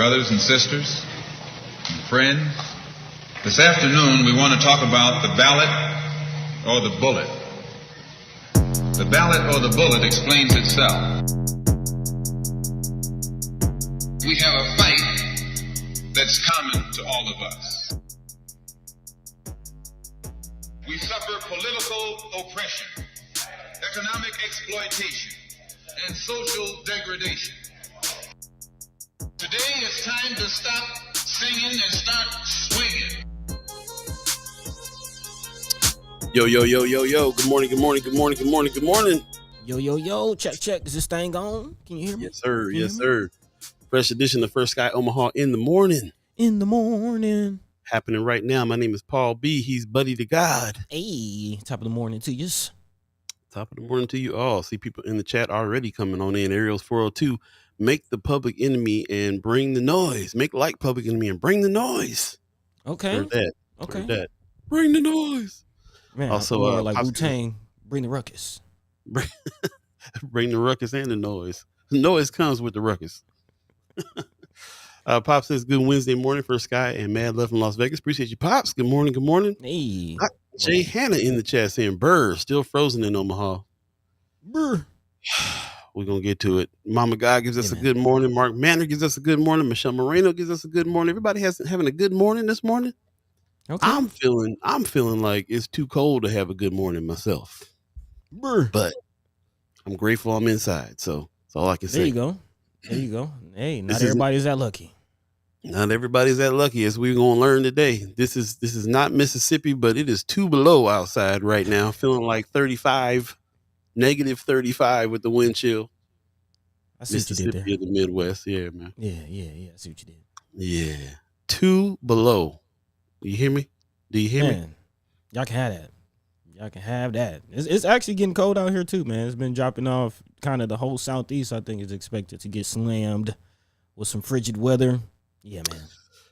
Brothers and sisters and friends, this afternoon we want to talk about the ballot or the bullet. The ballot or the bullet explains itself. We have a fight that's common to all of us. We suffer political oppression, economic exploitation, and social degradation. Today it's time to stop singing and start swinging. Yo, yo, yo, yo, yo. Good morning, good morning, good morning, good morning, good morning. Yo, yo, yo. Check, check. Is this thing on? Can you hear me? Yes, sir. Yes, sir. Fresh edition of First Sky Omaha in the morning. In the morning. Happening right now. My name is Paul B. He's Buddy to God. Hey, top of the morning to you. Top of the morning to you all. See people in the chat already coming on in. Ariel's 402. Make the public enemy and bring the noise. Make like public enemy and bring the noise. Okay. Heard that. Okay. Heard that. Bring the noise. Man, also, like Wu-Tang, bring the ruckus. Bring the ruckus and the noise. The noise comes with the ruckus. Pop says, good Wednesday morning, First Sky and Mad Love from Las Vegas. Appreciate you, Pops. Good morning. Good morning. Hey. Jay Hannah in the chat saying, Burr, still frozen in Omaha. Burr. We're going to get to it. Mama God gives us a good morning. Mark Manor gives us a good morning. Michelle Moreno gives us a good morning. Everybody having a good morning this morning. Okay. I'm feeling like it's too cold to have a good morning myself. Burr. But I'm grateful I'm inside. So that's all I can say. There you go. There you go. Hey, not everybody's that lucky. Not everybody's that lucky, as we're going to learn today. This is not Mississippi, but it is 2 below outside right now. Feeling like 35, negative 35 with the wind chill. I see what you did there. Mississippi, the Midwest. Yeah, man. Yeah. I see what you did. Yeah. 2 below. You hear me? Do you hear me? Y'all can have that. Y'all can have that. It's actually getting cold out here too, man. It's been dropping off. Kind of the whole southeast, I think, is expected to get slammed with some frigid weather. Yeah, man.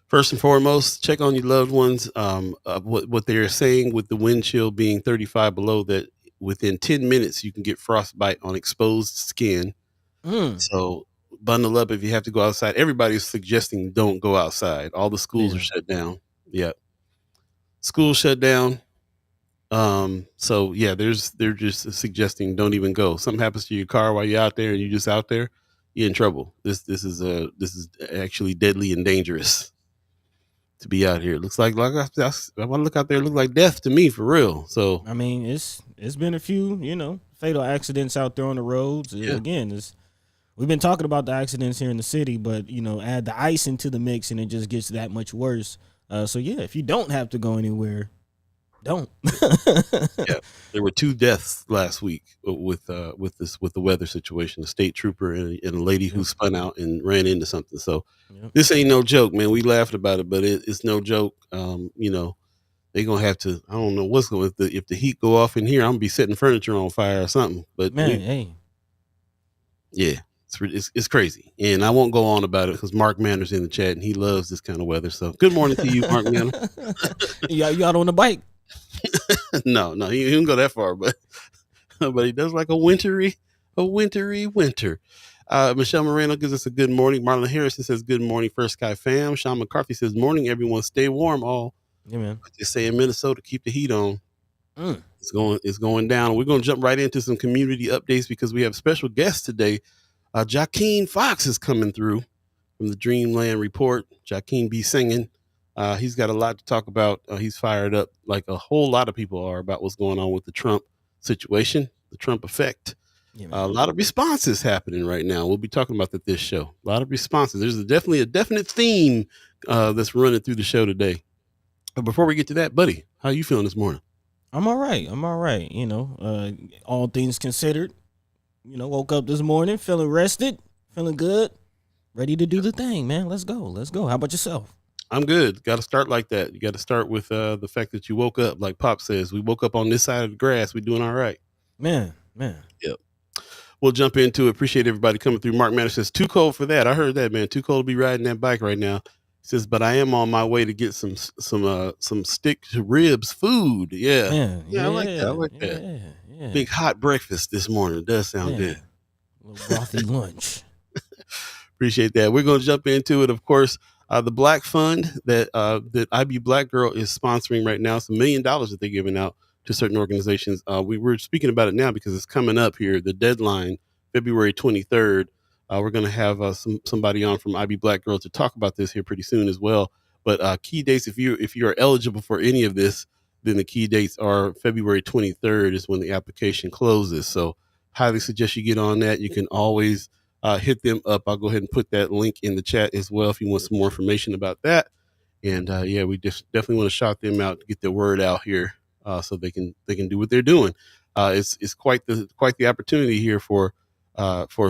First and foremost, check on your loved ones. What they're saying with the wind chill being 35 below, that within 10 minutes you can get frostbite on exposed skin. So bundle up if you have to go outside. Everybody's suggesting don't go outside. All the schools are shut down. Yeah, schools shut down. So yeah, they're just suggesting don't even go. Something happens to your car while you're out there and you're just out there, you're in trouble. This is actually deadly and dangerous to be out here. It looks like I want to look out there, it look like death to me, for real. So I mean, it's been a few, fatal accidents out there on the roads. Yeah. Again, we've been talking about the accidents here in the city, but add the ice into the mix and it just gets that much worse. So yeah, if you don't have to go anywhere, don't. Yeah, there were 2 deaths last week with the weather situation. A state trooper and a lady who spun out and ran into something. So this ain't no joke, man. We laughed about it, but it's no joke. They're gonna have to. I don't know what's going if the heat go off in here. I'm gonna be setting furniture on fire or something. But man, yeah. It's crazy, and I won't go on about it because Mark Manor's in the chat and he loves this kind of weather. So good morning to you, Mark Manor. You out on the bike? No, he didn't go that far, but he does like a wintry winter. Michelle Moreno gives us a good morning. Marlon Harrison says good morning, First Sky fam. Sean McCarthy says morning, everyone. Stay warm, all. Yeah, man. Just say in Minnesota, keep the heat on. It's going down. We're going to jump right into some community updates because we have special guests today. Joaquin Fox is coming through from the Dreamland Report. Joaquin be singing. He's got a lot to talk about. He's fired up like a whole lot of people are about what's going on with the Trump situation, the Trump effect. Yeah, a lot of responses happening right now. We'll be talking about that this show. A lot of responses. There's definitely a definite theme that's running through the show today. But before we get to that, buddy, how you feeling this morning? I'm all right. All things considered, woke up this morning feeling rested, feeling good, ready to do the thing, man. Let's go. How about yourself? I'm good. Got to start like that. You got to start with the fact that you woke up. Like Pop says, we woke up on this side of the grass. We're doing all right. Man. Yep. We'll jump into it. Appreciate everybody coming through. Mark Manor says, too cold for that. I heard that, man. Too cold to be riding that bike right now. He says, but I am on my way to get some stick to ribs food. Yeah. I like that. Yeah. Big hot breakfast this morning. It does sound good. A little brothy lunch. Appreciate that. We're going to jump into it. Of course, the Black Fund that IB Black Girl is sponsoring right now. It's $1 million that they're giving out to certain organizations. We were speaking about it now because it's coming up here. The deadline, February 23rd. We're going to have somebody on from IB Black Girl to talk about this here pretty soon as well. But key dates, if you are eligible for any of this, then the key dates are February 23rd is when the application closes. So highly suggest you get on that. You can always hit them up. I'll go ahead and put that link in the chat as well if you want some more information about that. And we just definitely want to shout them out to get their word out here so they can do what they're doing. It's quite the opportunity here for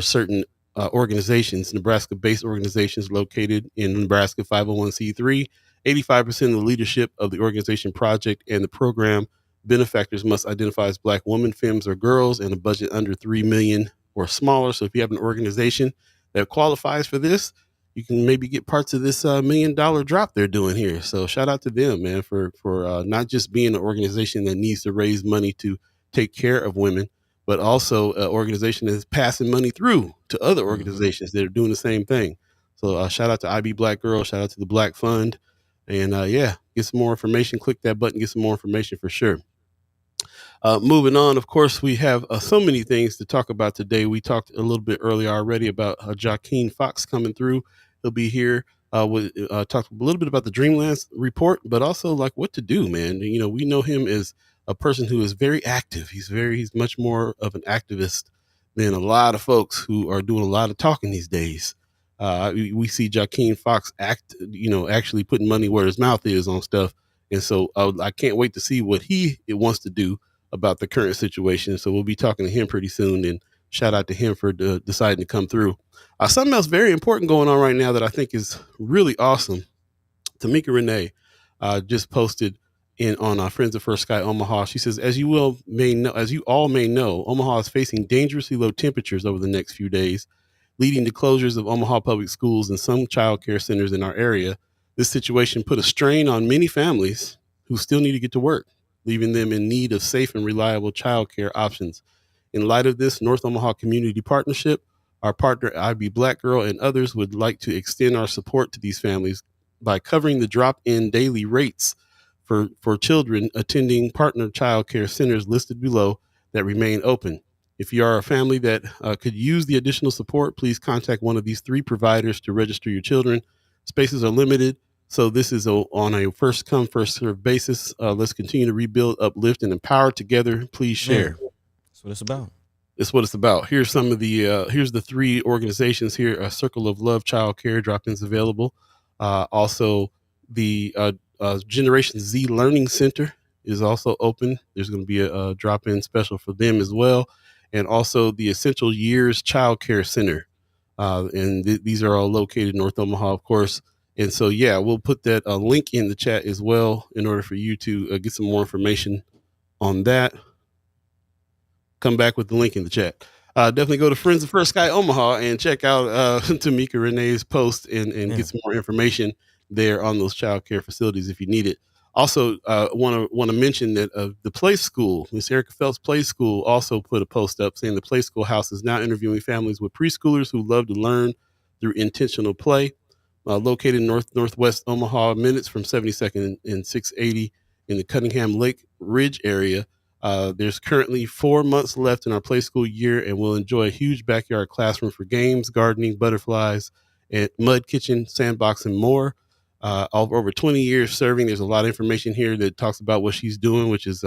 certain organizations, Nebraska-based organizations located in Nebraska 501c3. 85% of the leadership of the organization project and the program benefactors must identify as Black women, femmes, or girls, and a budget under $3 million or smaller. So if you have an organization that qualifies for this, you can maybe get parts of this $1 million drop they're doing here. So shout out to them, man, for not just being an organization that needs to raise money to take care of women, but also an organization that is passing money through to other organizations that are doing the same thing. So shout out to IB Black Girl, shout out to the Black Fund, and get some more information. Click that button, get some more information for sure. Moving on, of course, we have so many things to talk about today. We talked a little bit earlier already about Joaquin Fox coming through. He'll be here. We'll talk a little bit about the Dreamland Report, but also like what to do, man. You know, we know him as a person who is very active. He's much more of an activist than a lot of folks who are doing a lot of talking these days. We see Joaquin Fox actually putting money where his mouth is on stuff. And so I can't wait to see what he wants to do about the current situation. So we'll be talking to him pretty soon, and shout out to him for deciding to come through. Something else very important going on right now that I think is really awesome. Tamika Renee just posted on Friends of First Sky Omaha. She says, as you all may know, Omaha is facing dangerously low temperatures over the next few days, leading to closures of Omaha public schools and some child care centers in our area. This situation put a strain on many families who still need to get to work, leaving them in need of safe and reliable child care options. In light of this, North Omaha Community Partnership, our partner IB Black Girl, and others would like to extend our support to these families by covering the drop-in daily rates for children attending partner child care centers listed below that remain open. If you are a family that could use the additional support, please contact one of these 3 providers to register your children. Spaces are limited, so this is on a first-come, first-served basis. Let's continue to rebuild, uplift, and empower together. Please share. That's what it's about. That's what it's about. Here's some of the here's the 3 organizations here. Circle of Love Child Care drop-ins available. Also, the Generation Z Learning Center is also open. There's going to be a drop-in special for them as well. And also the Essential Years Child Care Center. And these are all located in North Omaha, of course. And so, we'll put that link in the chat as well in order for you to get some more information on that. Come back with the link in the chat. Definitely go to Friends of First Sky Omaha and check out Tamika Renee's post and get some more information there on those child care facilities if you need it. Also, want to mention that the Play School, Miss Erica Phelps Play School, also put a post up saying the Play School House is now interviewing families with preschoolers who love to learn through intentional play. Located in northwest Omaha, minutes from 72nd and 680 in the Cunningham Lake Ridge area. There's currently 4 months left in our Play School year, and we'll enjoy a huge backyard classroom for games, gardening, butterflies, and mud kitchen, sandbox, and more. Over 20 years serving. There's a lot of information here that talks about what she's doing, which is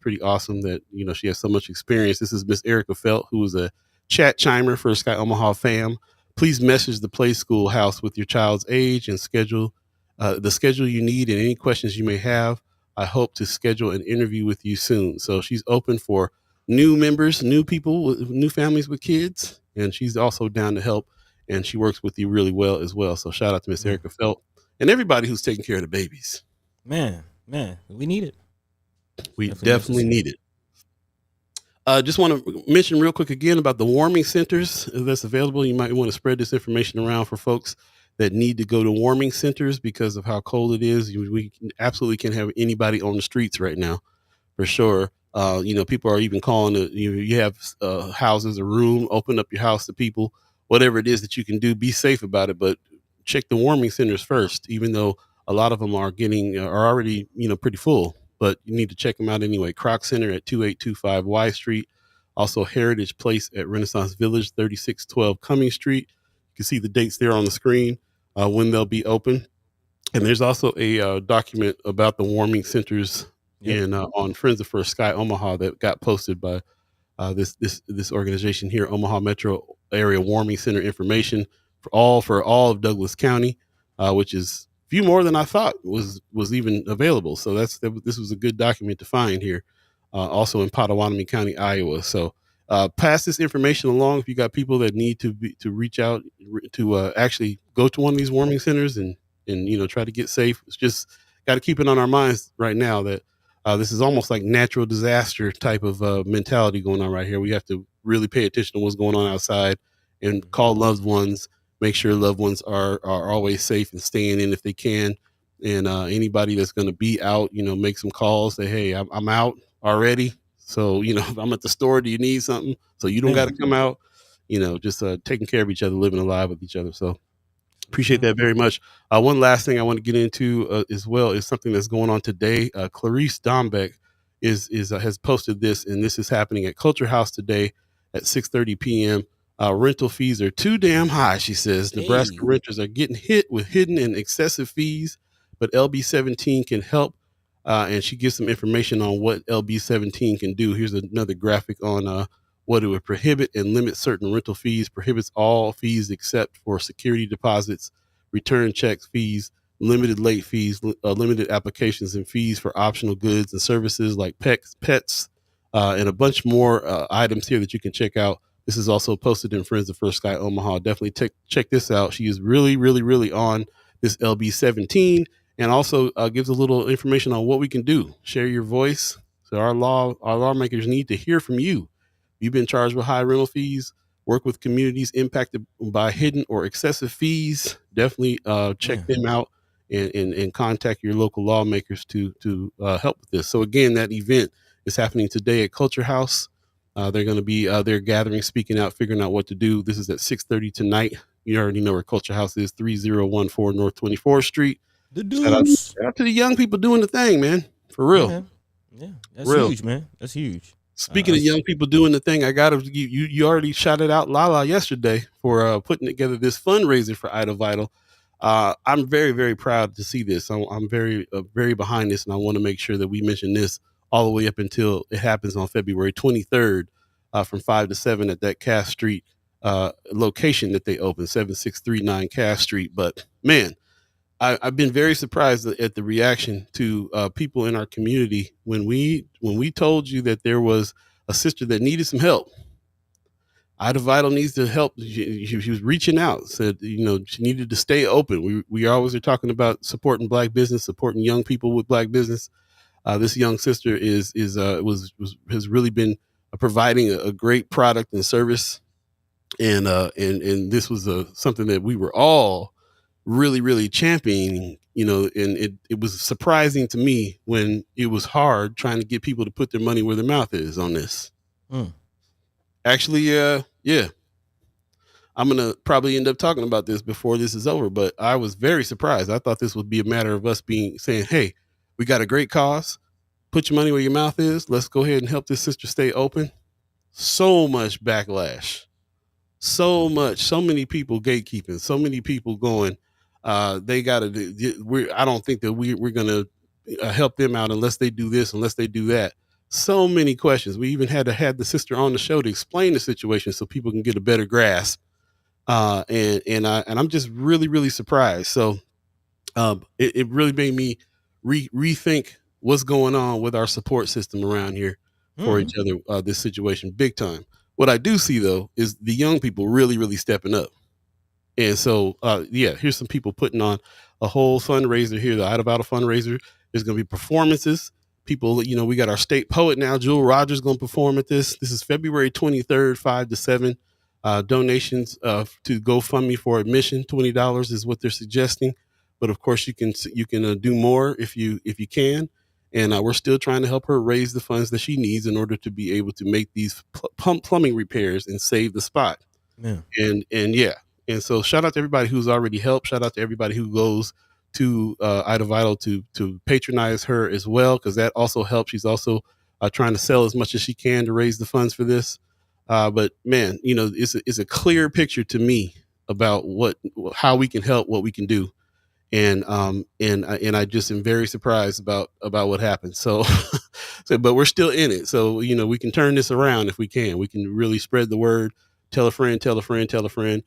pretty awesome that, she has so much experience. This is Miss Erica Felt, who is a chat chimer for Sky Omaha fam. Please message the Play School House with your child's age and schedule, the schedule you need and any questions you may have. I hope to schedule an interview with you soon. So she's open for new members, new people, new families with kids, and she's also down to help, and she works with you really well as well. So shout out to Miss Erica Felt. And everybody who's taking care of the babies. Man, we need it. We definitely need it. Just want to mention real quick again about the warming centers that's available. You might want to spread this information around for folks that need to go to warming centers because of how cold it is. We absolutely can't have anybody on the streets right now, for sure. People are even calling it, you have houses, a room, open up your house to people whatever it is that you can do, be safe about it. But check the warming centers first, even though a lot of them are already, pretty full, but you need to check them out anyway. Croc Center at 2825 Y Street. Also Heritage Place at Renaissance Village, 3612 Cumming Street. You can see the dates there on the screen, when they'll be open. And there's also a document about the warming centers on Friends of First Sky Omaha that got posted by this organization here, Omaha Metro Area Warming Center Information for all of Douglas County, which is few more than I thought was even available. So this was a good document to find here, also in Pottawatomie County, Iowa. So pass this information along if you got people that need to reach out to actually go to one of these warming centers and try to get safe. It's just got to keep it on our minds right now that this is almost like natural disaster type of mentality going on right here. We have to really pay attention to what's going on outside and call loved ones, make sure loved ones are always safe and staying in if they can. And anybody that's going to be out, make some calls, say, hey, I'm out already. So, if I'm at the store, do you need something? So you don't got to come out, just taking care of each other, living alive with each other. So appreciate that very much. One last thing I want to get into as well is something that's going on today. Clarice Dombeck has posted this, and this is happening at Culture House today at 6:30 p.m. Rental fees are too damn high, she says. Hey. Nebraska renters are getting hit with hidden and excessive fees, but LB17 can help. And she gives some information on what LB17 can do. Here's another graphic on what it would prohibit and limit certain rental fees, prohibits all fees except for security deposits, return checks fees, limited late fees, limited applications and fees for optional goods and services like pets, and a bunch more items here that you can check out. This is also posted in Friends of First Sky Omaha. Definitely check this out. She is really, really, really on this LB17 and also gives a little information on what we can do. Share your voice. So our lawmakers need to hear from you. You've been charged with high rental fees, work with communities impacted by hidden or excessive fees. Definitely check them out and contact your local lawmakers to help with this. So again, that event is happening today at Culture House. They're going to be they're gathering, speaking out, figuring out what to do. This is at 6:30 tonight. You already know where Culture House is, 3014 North 24th Street. The dudes. Shout out to the young people doing the thing, man. For real. Yeah, that's huge, man. That's huge. Speaking of young people doing the thing, I got to you already shouted out Lala yesterday for putting together this fundraiser for Ida Vital. I'm very, very proud to see this. I'm very, very behind this, and I want to make sure that we mention this all the way up until it happens on February 23rd from 5 to 7 at that Cass Street location that they opened, 7639 Cass Street. But man, I've been very surprised at the reaction to people in our community when we told you that there was a sister that needed some help. Ida Vital needs to help. She was reaching out, said she needed to stay open. We always are talking about supporting Black business, supporting young people with Black business. This young sister has really been providing a great product and service, and this was something that we were all really, really championing, and it was surprising to me when it was hard trying to get people to put their money where their mouth is on this. Actually, yeah, I'm going to probably end up talking about this before this is over, but I was very surprised. I thought this would be a matter of us saying, hey, we got a great cause. Put your money where your mouth is. Let's go ahead and help this sister stay open. So much backlash. So many people gatekeeping, so many people going, they got to, I don't think that we're going to help them out unless they do this, unless they do that. So many questions. We even had to have the sister on the show to explain the situation so people can get a better grasp. And I'm just really, really surprised. So it really made me rethink what's going on with our support system around here for each other, this situation, big time. What I do see, though, is the young people really, really stepping up. And so, here's some people putting on a whole fundraiser here, the Ida Vital fundraiser. There's going to be performances. People, we got our state poet now, Jewel Rogers, going to perform at this. This is February 23rd, 5 to 7. Donations to GoFundMe for admission, $20 is what they're suggesting. But of course, you can do more if you can. And we're still trying to help her raise the funds that she needs in order to be able to make these plumbing repairs and save the spot. And yeah. And so shout out to everybody who's already helped. Shout out to everybody who goes to Ida Vital to patronize her as well, because that also helps. She's also trying to sell as much as she can to raise the funds for this. But man, it's a clear picture to me about how we can help, what we can do. And I just am very surprised about what happened. So, but we're still in it. So, we can turn this around if we can. We can really spread the word, tell a friend, tell a friend, tell a friend.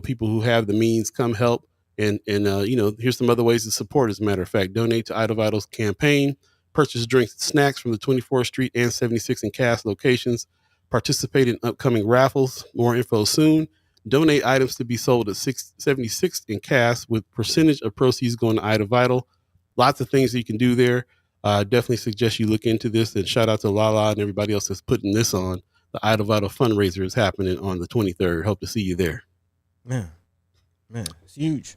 People who have the means, come help. And here's some other ways to support. As a matter of fact, donate to Ida Vital's campaign, purchase drinks and snacks from the 24th Street and 76 and Cass locations, participate in upcoming raffles. More info soon. Donate items to be sold at 76 in Cass, with percentage of proceeds going to Ida Vital. Lots of things that you can do there. Definitely suggest you look into this, and shout out to Lala and everybody else that's putting this on. The Ida Vital fundraiser is happening on the 23rd. Hope to see you there. Man, it's huge.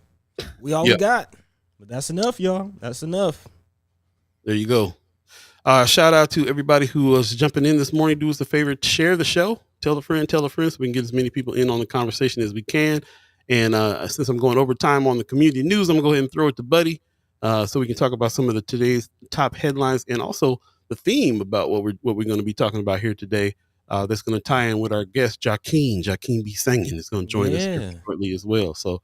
We all we got, but that's enough, y'all. That's enough. There you go. Shout out to everybody who was jumping in this morning. Do us a favor, share the show. Tell a friend, so we can get as many people in on the conversation as we can. And since I'm going over time on the community news, I'm going to go ahead and throw it to Buddy so we can talk about some of today's top headlines, and also the theme about what we're going to be talking about here today. That's going to tie in with our guest, Jakeem B. Singing is going to join us here shortly as well. So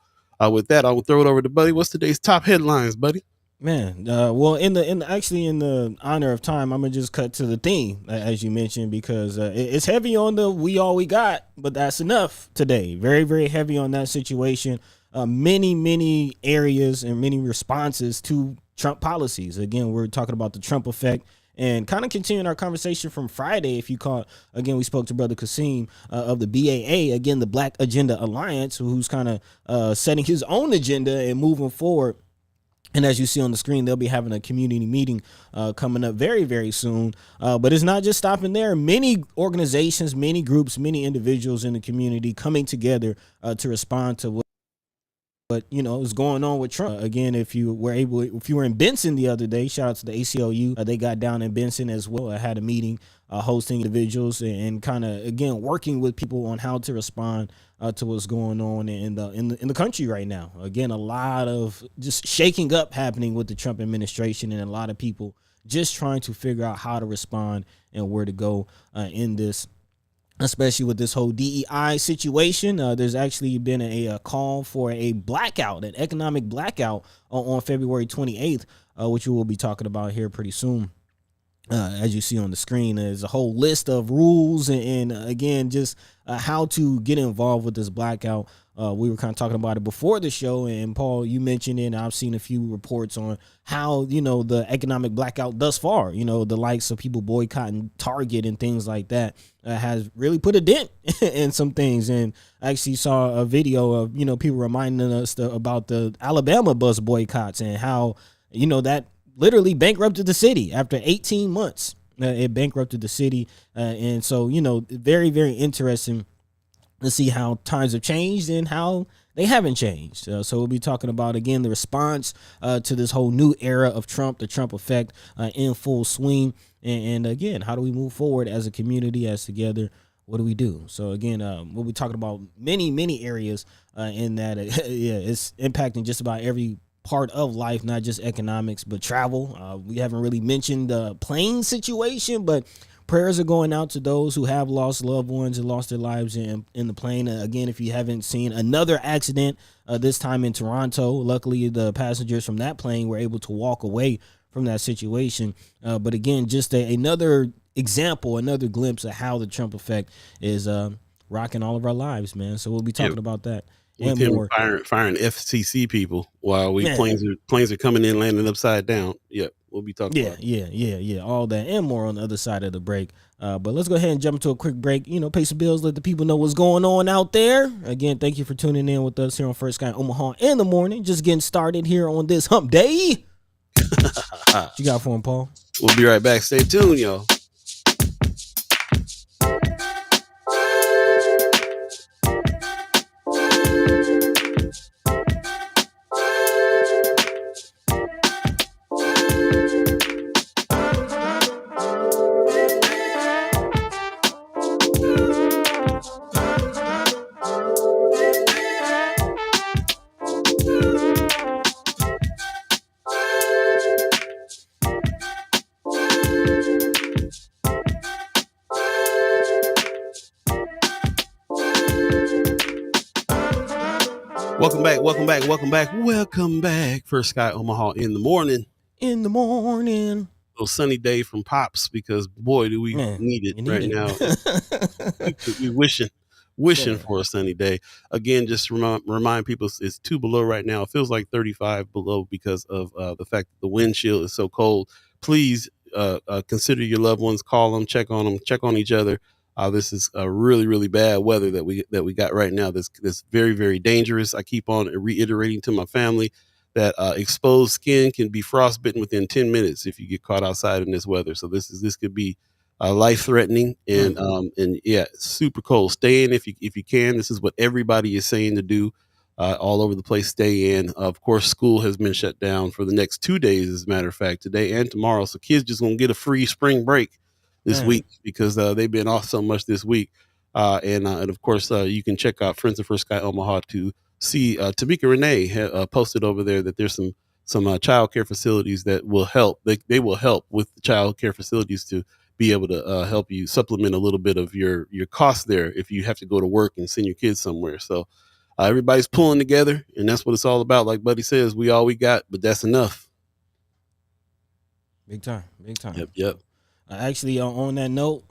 with that, I will throw it over to Buddy. What's today's top headlines, Buddy? Man, well, in the honor of time, I'm gonna just cut to the theme, as you mentioned, because it's heavy on the we all we got, but that's enough today. Very, very heavy on that situation. Many areas and many responses to Trump policies. Again, we're talking about the Trump effect, and kind of continuing our conversation from Friday. If you caught, again, we spoke to Brother Kasim of the BAA, again, the Black Agenda Alliance, who's kind of setting his own agenda and moving forward. And as you see on the screen, they'll be having a community meeting coming up very, very soon. But it's not just stopping there. Many organizations, many groups, many individuals in the community coming together to respond to what is going on with Trump. Again, if you were in Benson the other day, shout out to the ACLU. They got down in Benson as well. I had a meeting hosting individuals and kind of, again, working with people on how to respond to what's going on in the country right now. Again, a lot of just shaking up happening with the Trump administration, and a lot of people just trying to figure out how to respond and where to go in this, especially with this whole DEI situation. There's actually been a call for a blackout, an economic blackout on February 28th, which we will be talking about here pretty soon. As you see on the screen, there's a whole list of rules and again, just how to get involved with this blackout. We were kind of talking about it before the show, and Paul, you mentioned it, and I've seen a few reports on how, the economic blackout thus far, the likes of people boycotting Target and things like that has really put a dent in some things. And I actually saw a video of, people reminding us about the Alabama bus boycotts and how, that literally bankrupted the city after 18 months. It bankrupted the city. And so, very, very interesting to see how times have changed and how they haven't changed. So we'll be talking about, again, the response to this whole new era of Trump, the Trump effect in full swing. And again, how do we move forward as a community, as together? What do we do? So again, we'll be talking about many areas in that. It's impacting just about every part of life, not just economics, but travel. We haven't really mentioned the plane situation, but prayers are going out to those who have lost loved ones and lost their lives in the plane. Again, if you haven't seen another accident, this time in Toronto, luckily the passengers from that plane were able to walk away from that situation. But again, just another example, another glimpse of how the Trump effect is rocking all of our lives, man. So we'll be talking about that. With him firing FCC people while planes are coming in, landing upside down. Yep, we'll be talking about it. Yeah, all that and more on the other side of the break. But let's go ahead and jump into a quick break. Pay some bills, let the people know what's going on out there. Again, thank you for tuning in with us here on First Sky Omaha in the morning. Just getting started here on this hump day. What you got for him, Paul? We'll be right back. Stay tuned, y'all. Welcome back. First Sky Omaha in the morning. In the morning. A sunny day from Pops, because boy, do we need it right now. We wishing for a sunny day. Again, just remind people it's 2 below right now. It feels like 35 below because of the fact that the wind chill is so cold. Please consider your loved ones, call them, check on each other. This is a really, really bad weather that we got right now. This very, very dangerous. I keep on reiterating to my family that exposed skin can be frostbitten within 10 minutes if you get caught outside in this weather. So this could be life threatening, and yeah, super cold. Stay in if you can. This is what everybody is saying to do all over the place. Stay in. Of course, school has been shut down for the next 2 days, as a matter of fact, today and tomorrow. So kids just gonna get a free spring break this week because they've been off so much this week. And of course, you can check out Friends of First Sky Omaha to see Tamika Renee posted over there that there's some child care facilities that will help. They will help with the child care facilities to be able to help you supplement a little bit of your costs there if you have to go to work and send your kids somewhere. So everybody's pulling together, and that's what it's all about. Like Buddy says, we all we got, but that's enough. Big time. Yep. Actually, on that note,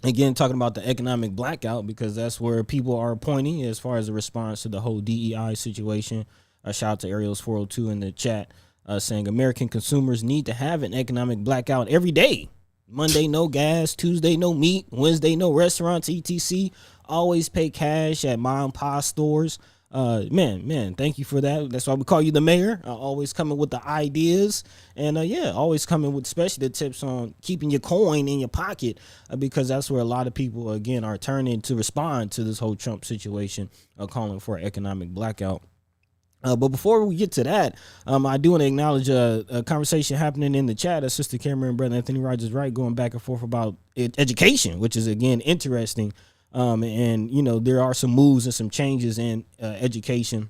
again, talking about the economic blackout, because that's where people are pointing as far as the response to the whole DEI situation. Shout out to Ariel's 402 in the chat saying American consumers need to have an economic blackout every day. Monday, no gas. Tuesday, no meat. Wednesday, no restaurants, etc. Always pay cash at mom and pop stores. Man, thank you for that. That's why we call you the mayor. Always coming with the ideas, and always coming with especially the tips on keeping your coin in your pocket, because that's where a lot of people again are turning to respond to this whole Trump situation, calling for an economic blackout. But before we get to that, I do want to acknowledge a conversation happening in the chat. Sister Cameron and Brother Anthony Rogers Wright going back and forth about education, which is again interesting. And there are some moves and some changes in education.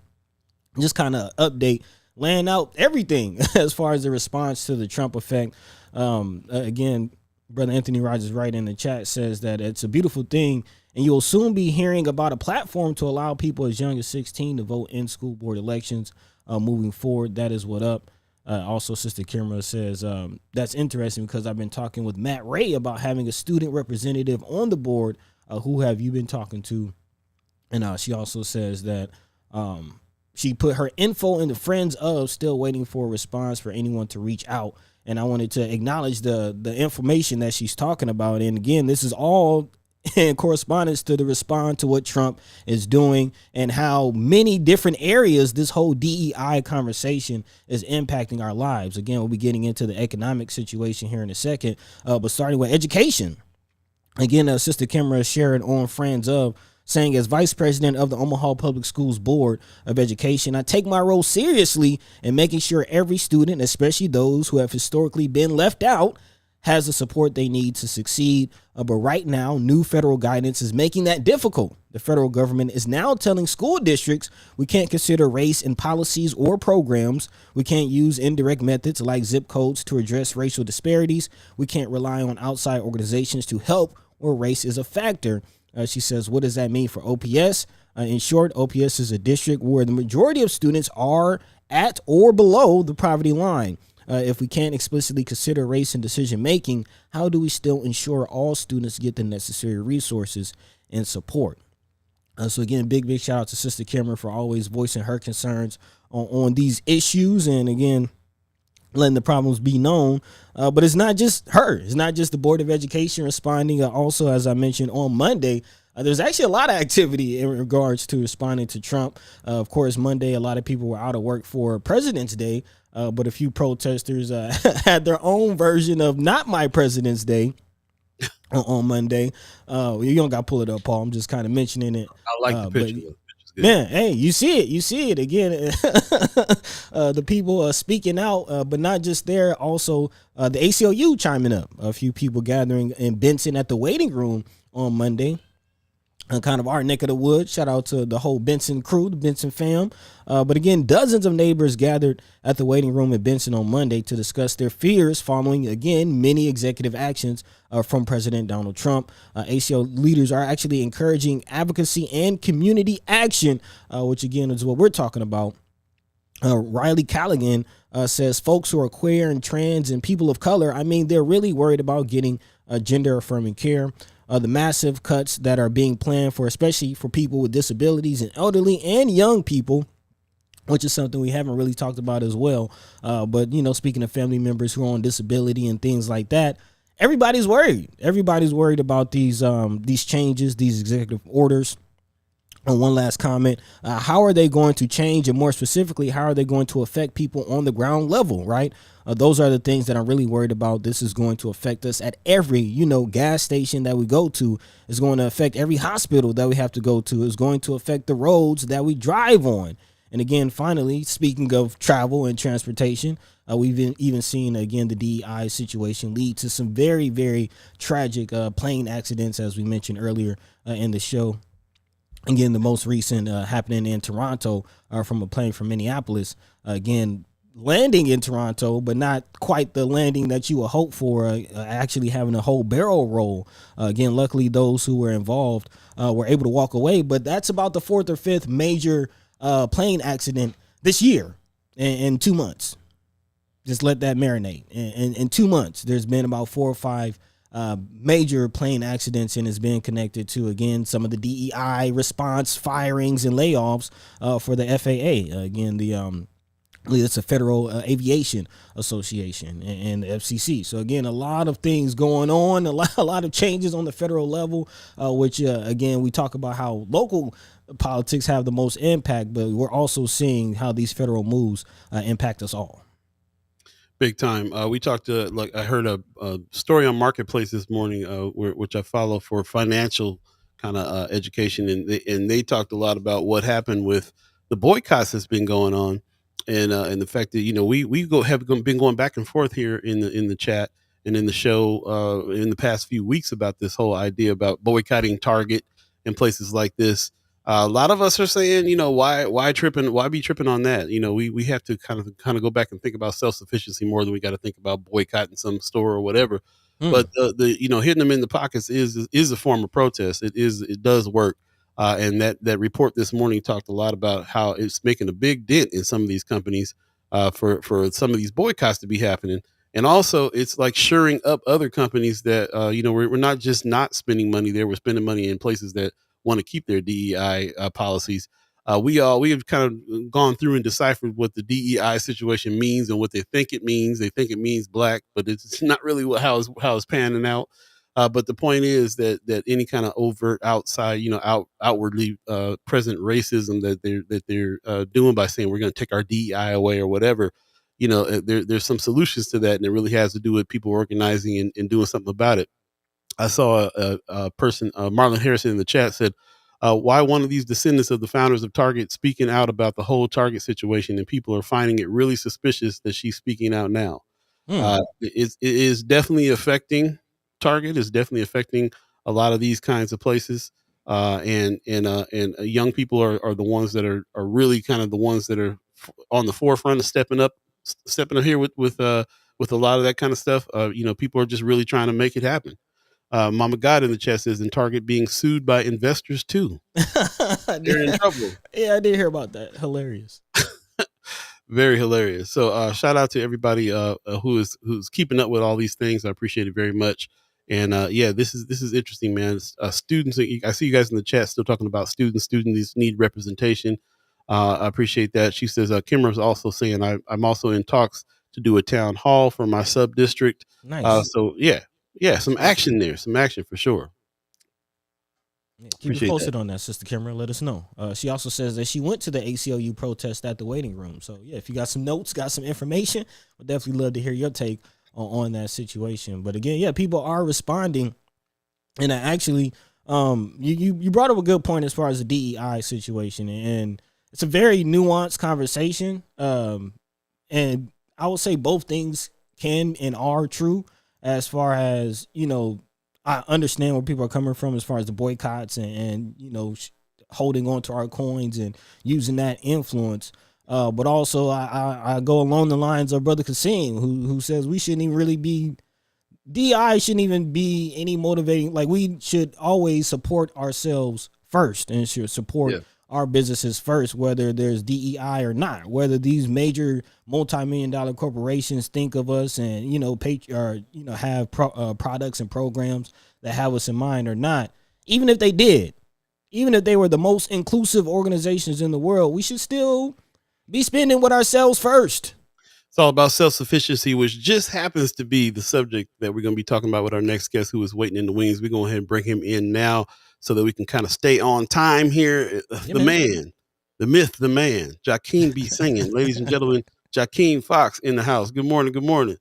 Just kind of update, laying out everything as far as the response to the Trump effect. Again, Brother Anthony Rogers Wright in the chat says that it's a beautiful thing, and you'll soon be hearing about a platform to allow people as young as 16 to vote in school board elections moving forward. That is what up. Also, Sister Kimra says, that's interesting because I've been talking with Matt Ray about having a student representative on the board. Who have you been talking to? And she also says that she put her info in the friends of, still waiting for a response for anyone to reach out. And I wanted to acknowledge the information that she's talking about. And again, this is all in correspondence to the response to what Trump is doing and how many different areas this whole DEI conversation is impacting our lives. Again, we'll be getting into the economic situation here in a second, but starting with education. Again, Sister Kimra shared on Friends of, saying, as vice president of the Omaha Public Schools Board of Education, I take my role seriously in making sure every student, especially those who have historically been left out, has the support they need to succeed. But right now, new federal guidance is making that difficult. The federal government is now telling school districts we can't consider race in policies or programs. We can't use indirect methods like zip codes to address racial disparities. We can't rely on outside organizations to help where race is a factor. She says, what does that mean for OPS? In short, OPS is a district where the majority of students are at or below the poverty line. If we can't explicitly consider race in decision making, how do we still ensure all students get the necessary resources and support? So again, big shout out to Sister Cameron for always voicing her concerns on these issues, and again, letting the problems be known. But it's not just her. It's not just the Board of Education responding. Also, as I mentioned on Monday, there's actually a lot of activity in regards to responding to Trump. Of course, Monday, a lot of people were out of work for President's Day, but a few protesters had their own version of Not My President's Day on Monday. You don't got to pull it up, Paul. I'm just kind of mentioning it. I like the picture. Man, hey, you see it again. The people speaking out, but not just there. Also, the ACLU chiming up. A few people gathering in Benson at the waiting room on Monday. kind of our neck of the woods. Shout out to the whole Benson crew, the Benson fam. But again, dozens of neighbors gathered at the waiting room in Benson on Monday to discuss their fears following, again, many executive actions from President Donald Trump. ACO leaders are actually encouraging advocacy and community action, which again is what we're talking about. Riley Callaghan says folks who are queer and trans and people of color, I mean, they're really worried about getting gender affirming care. The massive cuts that are being planned for, especially for people with disabilities and elderly and young people, which is something we haven't really talked about as well. But, you know, speaking of family members who are on disability and things like that, everybody's worried. Everybody's worried about these changes, these executive orders. And one last comment, how are they going to change? And more specifically, how are they going to affect people on the ground level, right? Those are the things that I'm really worried about. This is going to affect us at every, gas station that we go to. It's going to affect every hospital that we have to go to. It's going to affect the roads that we drive on. And again, finally, speaking of travel and transportation, we've even seen, again, the DEI situation lead to some very, very tragic plane accidents, as we mentioned earlier in the show. Again, the most recent happening in Toronto from a plane from Minneapolis. Again, landing in Toronto, but not quite the landing that you would hope for, actually having a whole barrel roll. Again, luckily, those who were involved were able to walk away. But that's about the fourth or fifth major plane accident this year in 2 months. Just let that marinate. In 2 months, there's been about 4 or 5 major plane accidents, and it's been connected to, again, some of the DEI response firings and layoffs for the FAA. Again, it's a Federal Aviation Association and the FCC. So again, a lot of things going on, a lot of changes on the federal level, which again, we talk about how local politics have the most impact, but we're also seeing how these federal moves impact us all. Big time. We talked to, I heard a story on Marketplace this morning, which I follow for financial kind of education, and they talked a lot about what happened with the boycotts that's been going on, and the fact that have been going back and forth here in the chat and in the show in the past few weeks about this whole idea about boycotting Target and places like this. A lot of us are saying, why be tripping on that? We have to kind of go back and think about self-sufficiency more than we got to think about boycotting some store or whatever. But hitting them in the pockets is a form of protest. It does work. And that report this morning talked a lot about how it's making a big dent in some of these companies for some of these boycotts to be happening. And also, it's like shoring up other companies that, we're not just not spending money there. We're spending money in places that want to keep their DEI policies. We have kind of gone through and deciphered what the DEI situation means and what they think it means. They think it means black, but it's not really how it's panning out. But the point is that any kind of overt outside, outwardly present racism that they're doing by saying we're going to take our DEI away or whatever, there's some solutions to that, and it really has to do with people organizing and doing something about it. I saw a person, Marlon Harrison, in the chat said, why one of these descendants of the founders of Target speaking out about the whole Target situation, and people are finding it really suspicious that she's speaking out now. It is definitely affecting Target. Is definitely affecting a lot of these kinds of places. And young people are the ones that are really kind of the ones that are on the forefront of stepping up here with a lot of that kind of stuff. People are just really trying to make it happen. Mama God in the chat says, and Target being sued by investors too. They're in trouble. Yeah, I did hear about that. Hilarious. Very hilarious. So shout out to everybody who's keeping up with all these things. I appreciate it very much. And this is interesting, man. Students, I see you guys in the chat still talking about students need representation. I appreciate that. She says, Kimmer's also saying, I'm also in talks to do a town hall for my sub district. Nice. Some action there. Some action for sure. Yeah, keep it posted on that, Sister Kimmer. Let us know. She also says that she went to the ACLU protest at the waiting room. So, yeah, if you got some notes, got some information, we'd definitely love to hear your take on that situation. But, again, yeah, people are responding. And actually, you brought up a good point as far as the DEI situation. And it's a very nuanced conversation. And I would say both things can and are true as far as, I understand where people are coming from as far as the boycotts and you know, holding on to our coins and using that influence. But also I go along the lines of Brother Kasim, who says we shouldn't even really be DI shouldn't even be any motivating. Like, we should always support ourselves first and should support our businesses first, whether there's DEI or not, whether these major multi-million-dollar corporations think of us and, you know, pay or, you know, have products and programs that have us in mind or not. Even if they did, even if they were the most inclusive organizations in the world, we should still be spending with ourselves first. It's all about self-sufficiency, which just happens to be the subject that we're going to be talking about with our next guest, who is waiting in the wings. We're going to go ahead and bring him in now so that we can kind of stay on time here. The man, the myth, the man, Jakeem B. Singing. Ladies and gentlemen, Jakeem Fox in the house. Good morning. Good morning.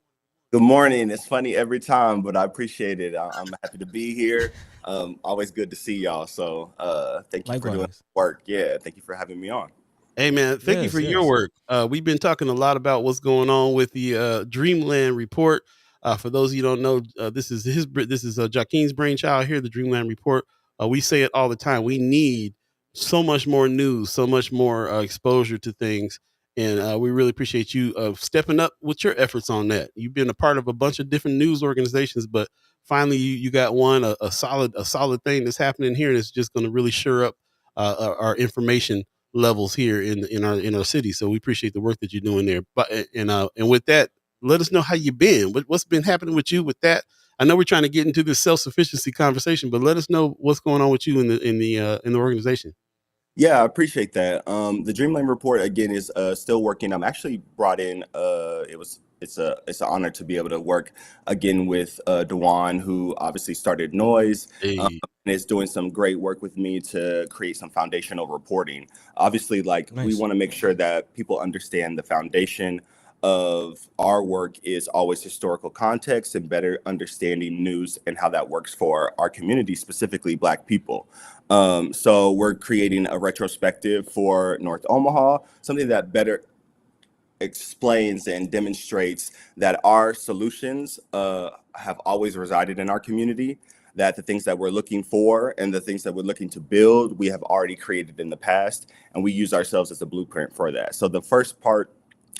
Good morning. It's funny every time, but I appreciate it. I'm happy to be here. Always good to see y'all. So thank you for doing the work. Yeah, thank you for having me on. Hey man, thank you for your work. We've been talking a lot about what's going on with the Dreamland Report. For those of you who don't know, this is Jakeem's brainchild here, the Dreamland Report. We say it all the time. We need so much more news, so much more exposure to things, and we really appreciate you stepping up with your efforts on that. You've been a part of a bunch of different news organizations, but finally you got one a solid thing that's happening here, and it's just going to really shore up our information levels here in our city. So we appreciate the work that you're doing there. But and with that, let us know how you've been. What's been happening with you with that? I know we're trying to get into this self-sufficiency conversation, but let us know what's going on with you in the organization. Yeah, I appreciate that. The Dreamland Report again is still working. I'm actually brought in. It's an honor to be able to work again with Dewan, who obviously started Noise. And is doing some great work with me to create some foundational reporting. Obviously, we want to make sure that people understand the foundation of our work is always historical context and better understanding news and how that works for our community, specifically Black people. So we're creating a retrospective for North Omaha, something that better explains and demonstrates that our solutions have always resided in our community, that the things that we're looking for and the things that we're looking to build, we have already created in the past, and we use ourselves as a blueprint for that. So the first part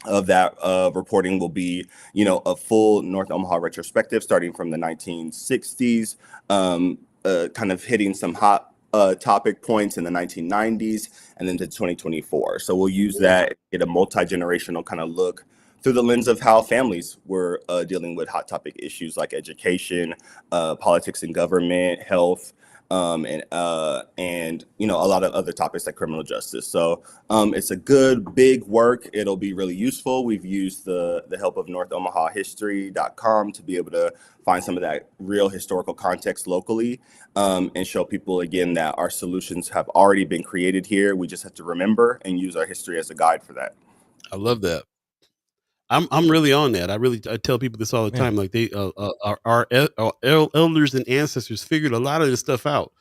of that reporting will be, a full North Omaha retrospective starting from the 1960s, kind of hitting some hot topic points in the 1990s and then to 2024. So we'll use that, get a multi-generational kind of look through the lens of how families were dealing with hot topic issues like education, politics and government, health, and a lot of other topics like criminal justice. So it's a good big work. It'll be really useful. We've used the help of NorthOmahaHistory.com to be able to find some of that real historical context locally, and show people again that our solutions have already been created here. We just have to remember and use our history as a guide for that. I love that. I'm really on that. I tell people this all the time. Like our elders and ancestors figured a lot of this stuff out,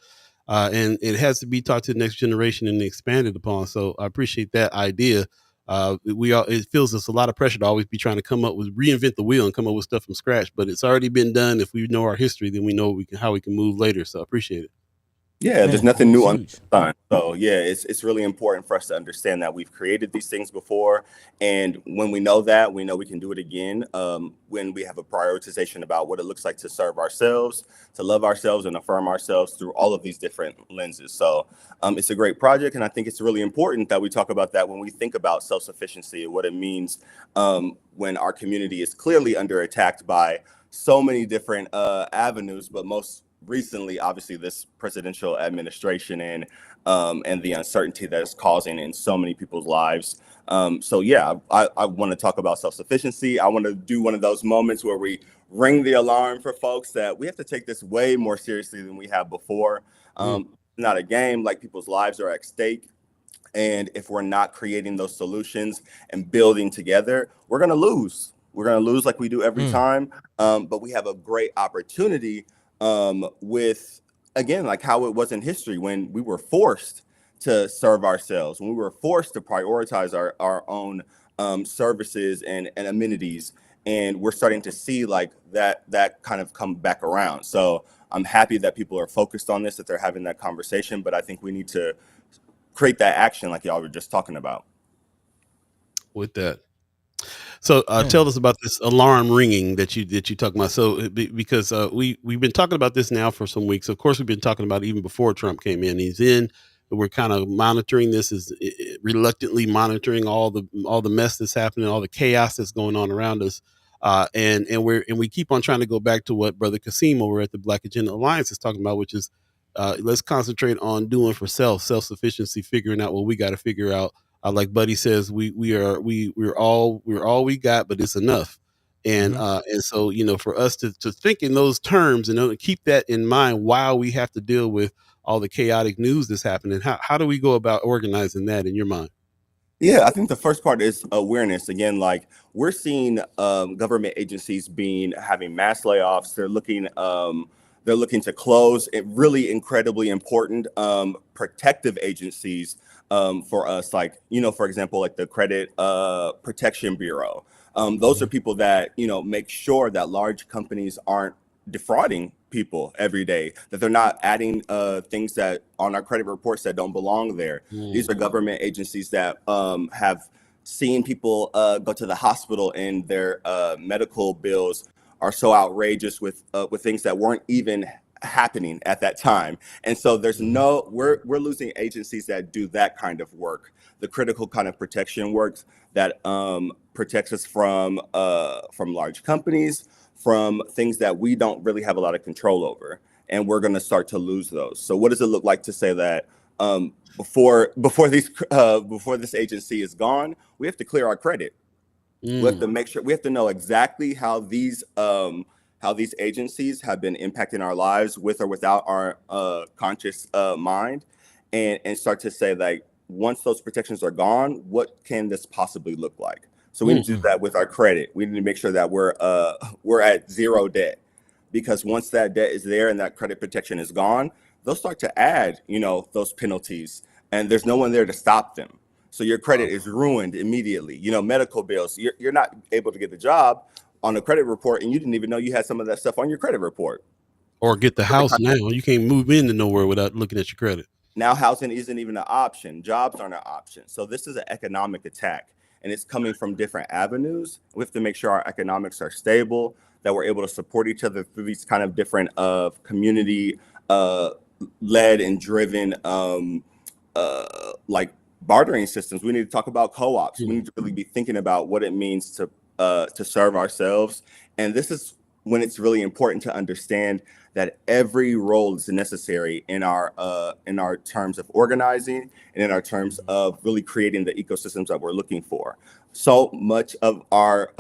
and it has to be taught to the next generation and expanded upon. So I appreciate that idea. It feels us a lot of pressure to always be trying to reinvent the wheel and come up with stuff from scratch. But it's already been done. If we know our history, then we know how we can move later. So I appreciate it. Yeah, there's nothing new under the sun. So yeah, it's really important for us to understand that we've created these things before. And when we know that, we know we can do it again when we have a prioritization about what it looks like to serve ourselves, to love ourselves and affirm ourselves through all of these different lenses. So it's a great project. And I think it's really important that we talk about that when we think about self-sufficiency and what it means when our community is clearly under attack by so many different avenues, but most recently, obviously, this presidential administration and the uncertainty that it's causing in so many people's lives. So yeah, I want to talk about self-sufficiency. I want to do one of those moments where we ring the alarm for folks that we have to take this way more seriously than we have before. It's not a game. Like, people's lives are at stake. And if we're not creating those solutions and building together, we're going to lose. We're going to lose like we do every time. But we have a great opportunity with, again, like how it was in history when we were forced to serve ourselves, when we were forced to prioritize our own services and amenities. And we're starting to see like that kind of come back around. So I'm happy that people are focused on this, that they're having that conversation, but I think we need to create that action like y'all were just talking about. With that. So tell us about this alarm ringing that you talking about. So because we've been talking about this now for some weeks. Of course, we've been talking about it even before Trump came in. He's in. We're kind of monitoring this, reluctantly monitoring all the mess that's happening, all the chaos that's going on around us, and we keep on trying to go back to what Brother Kasim over at the Black Agenda Alliance is talking about, which is let's concentrate on doing for self-sufficiency, figuring out what we got to figure out. Like Buddy says, we're all we got, but it's enough. And and so for us to think in those terms and keep that in mind while we have to deal with all the chaotic news that's happening, how do we go about organizing that in your mind? Yeah, I think the first part is awareness. Again, like we're seeing government agencies having mass layoffs. They're looking to close really incredibly important protective agencies for us, like, for example, like the Credit Protection Bureau. Those are people that, make sure that large companies aren't defrauding people every day, that they're not adding things that on our credit reports that don't belong there. These are government agencies that have seen people go to the hospital and their medical bills are so outrageous with things that weren't even happening at that time. And so we're losing agencies that do that kind of work, the critical kind of protection works that protects us from large companies, from things that we don't really have a lot of control over, and we're going to start to lose those. So what does it look like to say that before this agency is gone, we have to clear our credit? We have to make sure, we have to know exactly how these agencies have been impacting our lives with or without our conscious mind, and start to say, like, once those protections are gone, what can this possibly look like? So we need to do that with our credit. We need to make sure that we're at zero debt, because once that debt is there and that credit protection is gone, they'll start to add, those penalties, and there's no one there to stop them. So your credit is ruined immediately. Medical bills, you're not able to get the job on a credit report, and you didn't even know you had some of that stuff on your credit report. Or get the house now. You can't move into nowhere without looking at your credit. Now housing isn't even an option. Jobs aren't an option. So this is an economic attack, and it's coming from different avenues. We have to make sure our economics are stable, that we're able to support each other through these kind of different community led and driven like bartering systems. We need to talk about co-ops. We need to really be thinking about what it means to serve ourselves. And this is when it's really important to understand that every role is necessary in our terms of organizing and in our terms of really creating the ecosystems that we're looking for. So much of our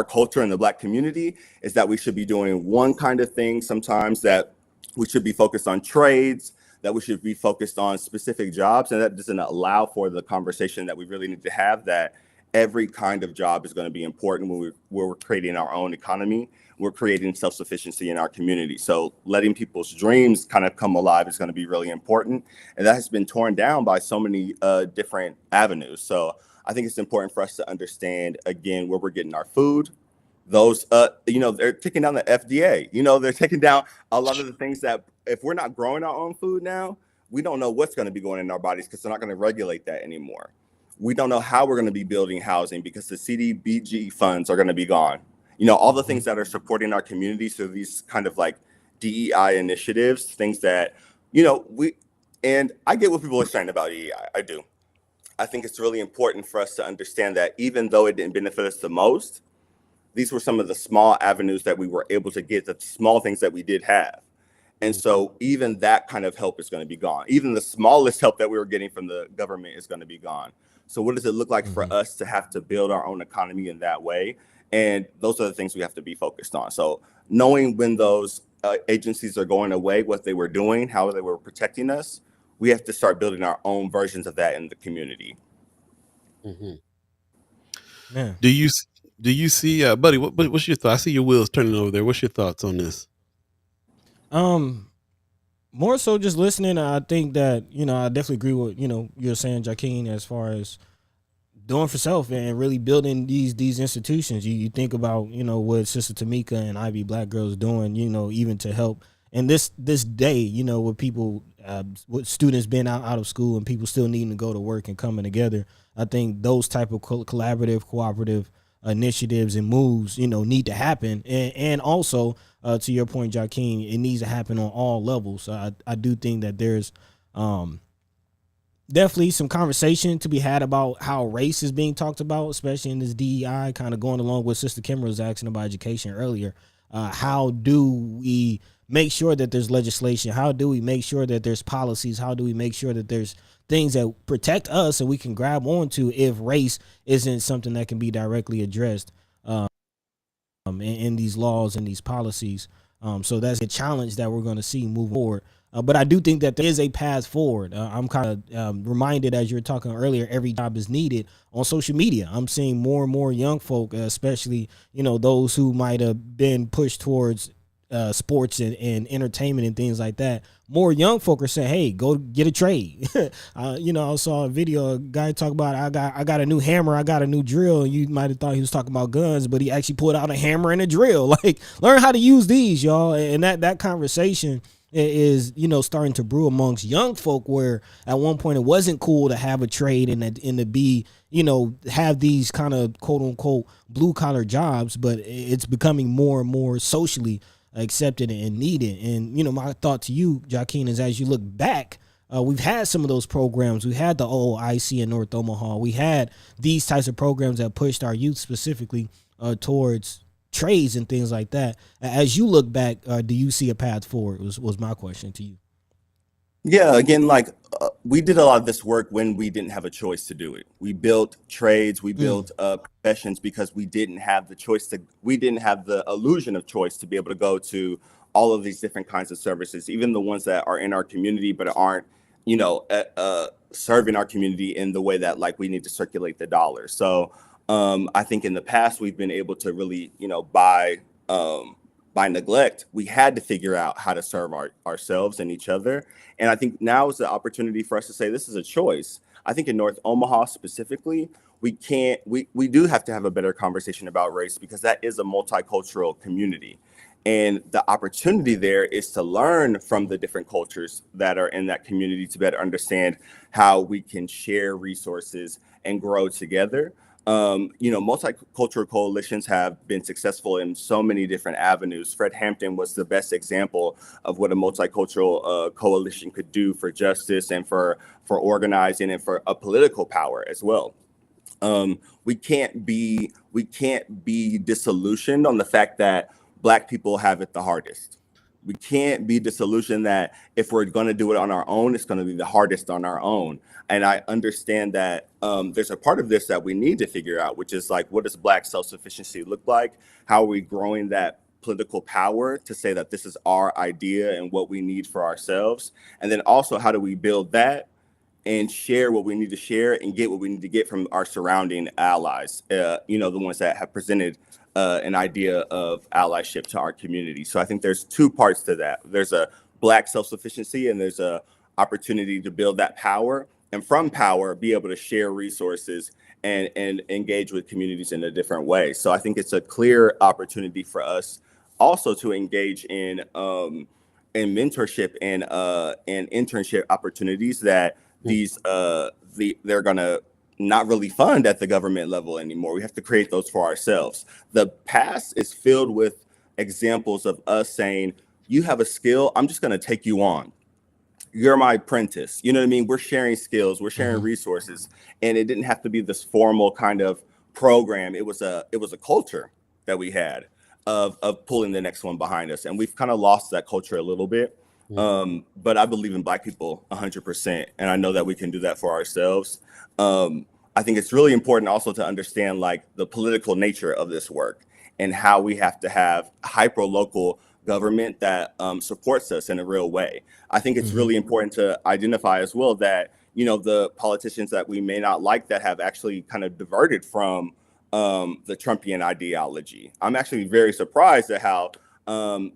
culture in the Black community is that we should be doing one kind of thing sometimes, that we should be focused on trades, that we should be focused on specific jobs, and that doesn't allow for the conversation that we really need to have, that every kind of job is going to be important when we're creating our own economy. We're creating self-sufficiency in our community. So letting people's dreams kind of come alive is going to be really important. And that has been torn down by so many different avenues. So I think it's important for us to understand, again, where we're getting our food. Those, they're taking down the FDA. They're taking down a lot of the things that, if we're not growing our own food now, we don't know what's going to be going in our bodies, because they're not going to regulate that anymore. We don't know how we're going to be building housing, because the CDBG funds are going to be gone. All the things that are supporting our community through these kind of like DEI initiatives, things that, and I get what people are saying about DEI. I do. I think it's really important for us to understand that even though it didn't benefit us the most, these were some of the small avenues that we were able to get, the small things that we did have. And so even that kind of help is going to be gone. Even the smallest help that we were getting from the government is going to be gone. So what does it look like for us to have to build our own economy in that way? And those are the things we have to be focused on. So knowing when those agencies are going away, what they were doing, how they were protecting us, we have to start building our own versions of that in the community. Yeah. Do you see, Buddy, what's your thought? I see your wheels turning over there. What's your thoughts on this? More so just listening. I think that, I definitely agree with, you're saying, Jaquin, as far as doing for self and really building these institutions. You think about, you know, what Sister Tamika and Ivy Black Girls doing, you know, even to help. And this day, you know, with people, with students being out of school and people still needing to go to work and coming together, I think those type of collaborative, cooperative initiatives and moves, you know, need to happen. And also, to your point, Joaquin, it needs to happen on all levels. So I do think that there's definitely some conversation to be had about how race is being talked about, especially in this DEI, kind of going along with Sister Kimber was asking about education earlier. How do we make sure that there's legislation? How do we make sure that there's policies? How do we make sure that there's things that protect us and we can grab onto if race isn't something that can be directly addressed in these laws and these policies? So that's a challenge that we're going to see moving forward. But I do think that there is a path forward. I'm kind of reminded, as you were talking earlier, every job is needed on social media. I'm seeing more and more young folk, especially, you know, those who might have been pushed towards sports and entertainment and things like that. More young folk are saying, hey, go get a trade. You know, I saw a video, a guy talk about, I got a new hammer, I got a new drill. And you might have thought he was talking about guns, but he actually pulled out a hammer and a drill. Like, learn how to use these, y'all. And that conversation is, you know, starting to brew amongst young folk, where at one point it wasn't cool to have a trade and to be, you know, have these kind of quote unquote blue collar jobs, but it's becoming more and more socially accepted and needed. And, you know, my thought to you, Joaquin, is as you look back, we've had some of those programs. We had the OIC in North Omaha. We had these types of programs that pushed our youth specifically towards trades and things like that. As you look back, do you see a path forward? Was my question to you. Yeah, again, like we did a lot of this work when we didn't have a choice to do it. We built trades, we built professions because we didn't have the choice we didn't have the illusion of choice to be able to go to all of these different kinds of services, even the ones that are in our community but aren't, you know, serving our community in the way that like we need to circulate the dollar. So I think in the past we've been able to really, you know, by neglect, we had to figure out how to serve ourselves and each other. And I think now is the opportunity for us to say this is a choice. I think in North Omaha specifically, we do have to have a better conversation about race because that is a multicultural community. And the opportunity there is to learn from the different cultures that are in that community to better understand how we can share resources and grow together. You know, multicultural coalitions have been successful in so many different avenues. Fred Hampton was the best example of what a multicultural coalition could do for justice and for organizing and for a political power as well. We can't be disillusioned on the fact that Black people have it the hardest. We can't be disillusioned that if we're going to do it on our own, it's going to be the hardest on our own. And I understand that there's a part of this that we need to figure out, which is like, what does Black self-sufficiency look like? How are we growing that political power to say that this is our idea and what we need for ourselves? And then also, how do we build that and share what we need to share and get what we need to get from our surrounding allies, you know, the ones that have presented an idea of allyship to our community. So I think there's two parts to that. There's a Black self-sufficiency and there's a opportunity to build that power, and from power, be able to share resources and engage with communities in a different way. So I think it's a clear opportunity for us also to engage in mentorship and internship opportunities that they're gonna not really fund at the government level anymore. We have to create those for ourselves. The past is filled with examples of us saying, you have a skill, I'm just gonna take you on. You're my apprentice. You know what I mean? We're sharing skills, we're sharing resources. And it didn't have to be this formal kind of program. It was a culture that we had of pulling the next one behind us. And we've kind of lost that culture a little bit. But I believe in Black people 100%. And I know that we can do that for ourselves. I think it's really important also to understand like the political nature of this work and how we have to have hyper-local government that supports us in a real way. I think it's really important to identify as well that, you know, the politicians that we may not like that have actually kind of diverted from the Trumpian ideology. I'm actually very surprised at how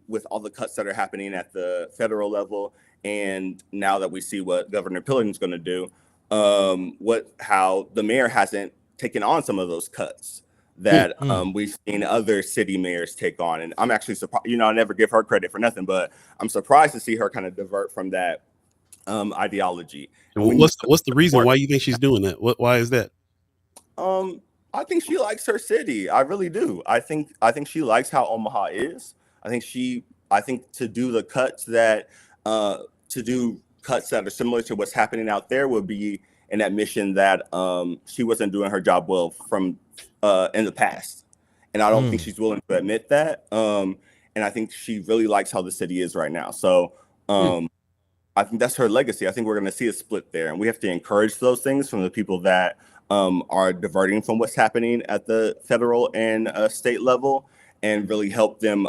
with all the cuts that are happening at the federal level, and now that we see what Governor Pillen's going to do, how the mayor hasn't taken on some of those cuts that we've seen other city mayors take on. And I'm actually surprised, I never give her credit for nothing, but I'm surprised to see her kind of divert from that ideology. And what's the reason why you think she's doing that? Why is that? I think she likes her city. I really do. I think she likes how Omaha is. I think to do the cuts that are similar to what's happening out there would be an admission that she wasn't doing her job well from in the past. And I don't think she's willing to admit that. And I think she really likes how the city is right now. So I think that's her legacy. I think we're going to see a split there. And we have to encourage those things from the people that are diverting from what's happening at the federal and state level, and really help them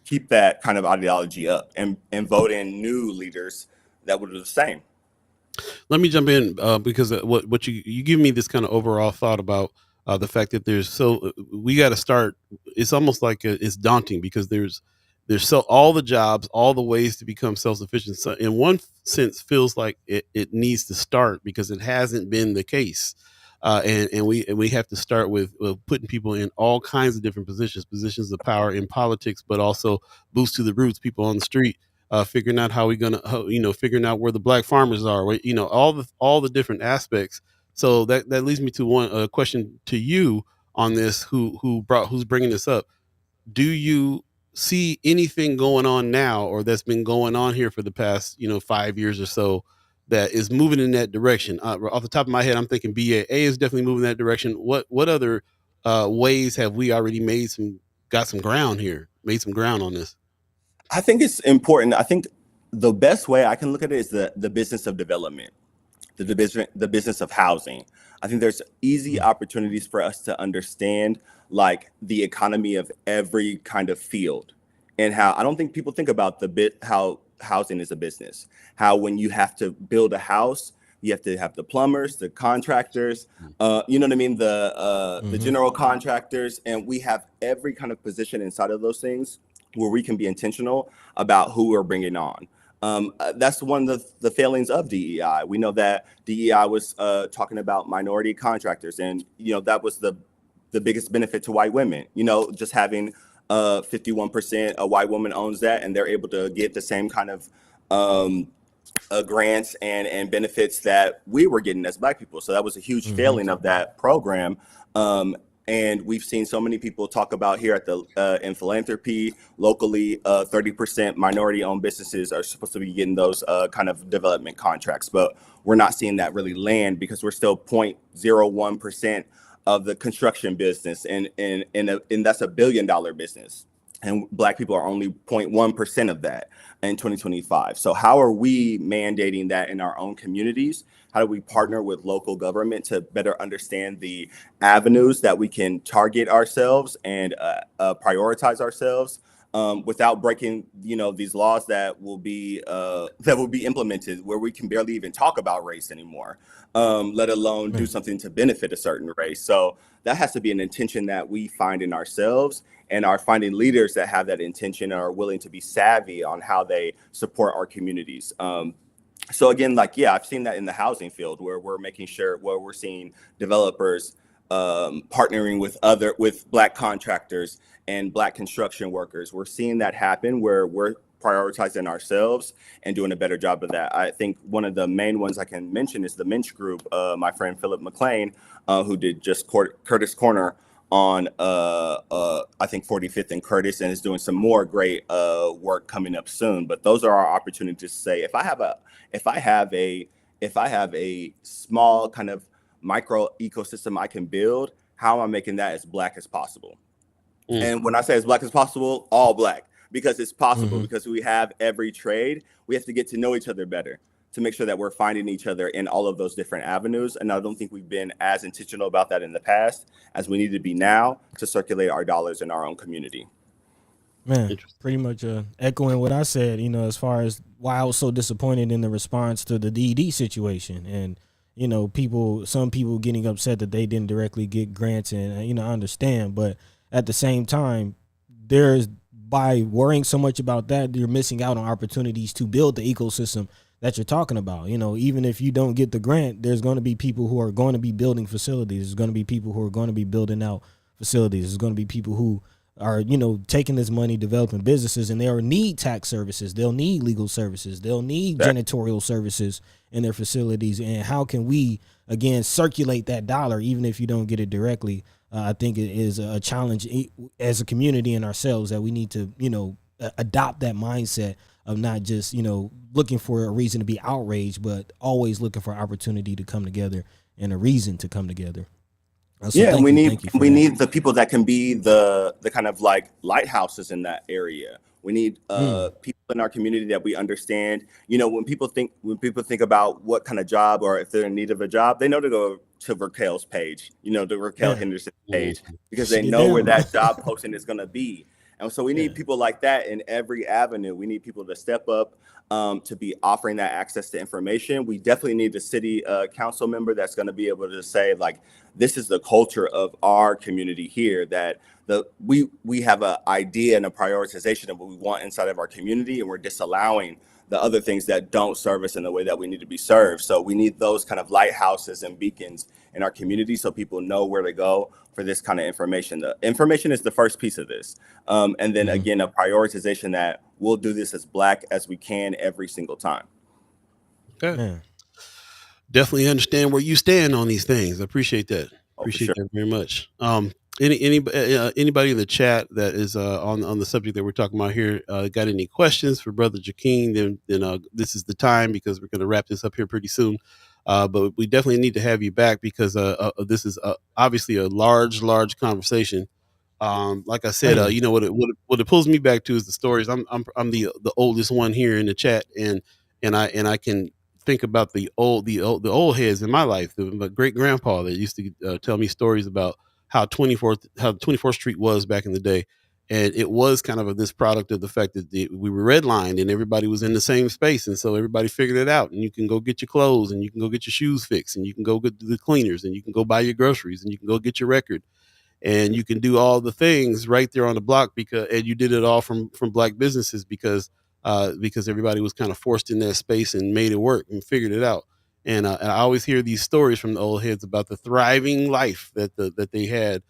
keep that kind of ideology up and vote in new leaders that would do the same. Let me jump in because what you give me this kind of overall thought about the fact that we got to start. It's almost like it's daunting because there's all the jobs, all the ways to become self-sufficient. So in one sense, feels like it needs to start because it hasn't been the case. And we have to start with putting people in all kinds of different positions of power in politics, but also boots to the roots, people on the street, figuring out figuring out where the black farmers are, all the different aspects. So that leads me to one question to you on this, who's bringing this up. Do you see anything going on now, or that's been going on here for the past 5 years or so, that is moving in that direction? Off the top of my head, I'm thinking BAA is definitely moving in that direction. What other ways have we already made some ground on this? I think it's important. I think the best way I can look at it is the business of development, the business of housing. I think there's easy opportunities for us to understand like the economy of every kind of field, and how I don't think people think about how housing is a business. How when you have to build a house, you have to have the plumbers, the contractors, you know what I mean, the general contractors, and we have every kind of position inside of those things where we can be intentional about who we're bringing on. That's one of the failings of DEI. We know that DEI was talking about minority contractors, and that was the biggest benefit to white women. Just having 51% a white woman owns that, and they're able to get the same kind of grants and benefits that we were getting as Black people. So that was a huge failing of that program. And we've seen so many people talk about here at in philanthropy locally, 30% minority-owned businesses are supposed to be getting those kind of development contracts, but we're not seeing that really land because we're still 0.01% of the construction business, and that's $1 billion business, and Black people are only 0.1% of that in 2025. So how are we mandating that in our own communities? How do we partner with local government to better understand the avenues that we can target ourselves and prioritize ourselves without breaking, these laws that will be implemented where we can barely even talk about race anymore, let alone do something to benefit a certain race. So that has to be an intention that we find in ourselves, and are finding leaders that have that intention and are willing to be savvy on how they support our communities. So again, I've seen that in the housing field where we're seeing developers partnering with Black contractors and Black construction workers. We're seeing that happen where we're prioritizing ourselves and doing a better job of that. I think one of the main ones I can mention is the Minch Group. My friend Philip McLean, who did just Curtis Corner on I think 45th and Curtis, and is doing some more great work coming up soon. But those are our opportunities to say, if I have a small kind of micro ecosystem I can build, how am I making that as Black as possible? And when I say as Black as possible, all Black, because it's possible, because we have every trade. We have to get to know each other better to make sure that we're finding each other in all of those different avenues. And I don't think we've been as intentional about that in the past as we need to be now to circulate our dollars in our own community. Man, pretty much echoing what I said, as far as why I was so disappointed in the response to the DD situation. And, some people getting upset that they didn't directly get grants, and, I understand. But at the same time, by worrying so much about that, you're missing out on opportunities to build the ecosystem that you're talking about. You know, even if you don't get the grant, there's going to be people who are going to be building facilities. There's going to be people who are going to be building out facilities. There's going to be people who are, you know, taking this money, developing businesses, and they'll need tax services. They'll need legal services. They'll need janitorial services in their facilities. And how can we, again, circulate that dollar, even if you don't get it directly? I think it is a challenge as a community and ourselves that we need to, you know, adopt that mindset of not just, you know, looking for a reason to be outraged, but always looking for opportunity to come together and a reason to come together. So and we need that. the people that can be the kind of like lighthouses in that area. We need people in our community that we understand. You know, when people think about what kind of job or if they're in need of a job, they know to go to Raquel's page, you know, the Raquel Henderson page, because they know where that job posting is going to be. And so we need people like that in every avenue. We need people to step up to be offering that access to information. We definitely need a city council member that's going to be able to say, like, this is the culture of our community here, that we have an idea and a prioritization of what we want inside of our community, and we're disallowing the other things that don't serve us in the way that we need to be served. So we need those kind of lighthouses and beacons in our community so people know where to go for this kind of information. The information is the first piece of this. And then again, a prioritization that we'll do this as Black as we can every single time. Okay. Definitely understand where you stand on these things. I appreciate that. Appreciate that very much. Anybody in the chat that is on the subject that we're talking about here got any questions for Brother Jakeem? Then this is the time, because we're going to wrap this up here pretty soon. But we definitely need to have you back, because this is obviously a large conversation. Like I said, you know what it pulls me back to is the stories. I'm the oldest one here in the chat, and I can think about the old heads in my life. My great grandpa that used to tell me stories about how 24th Street was back in the day, and it was kind of this product of the fact that we were redlined and everybody was in the same space, and so everybody figured it out. And you can go get your clothes, and you can go get your shoes fixed, and you can go get the cleaners, and you can go buy your groceries, and you can go get your record. And you can do all the things right there on the block, and you did it all from Black businesses, because everybody was kind of forced in that space and made it work and figured it out. And I always hear these stories from the old heads about the thriving life that they had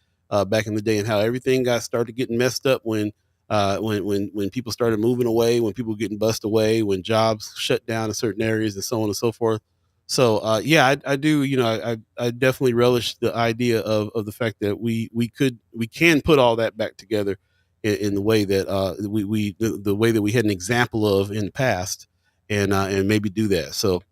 back in the day, and how everything started getting messed up when people started moving away, when people were getting bussed away, when jobs shut down in certain areas, and so on and so forth. So I do, you know, I definitely relish the idea of the fact that we can put all that back together in the way that the way that we had an example of in the past, and maybe do that. So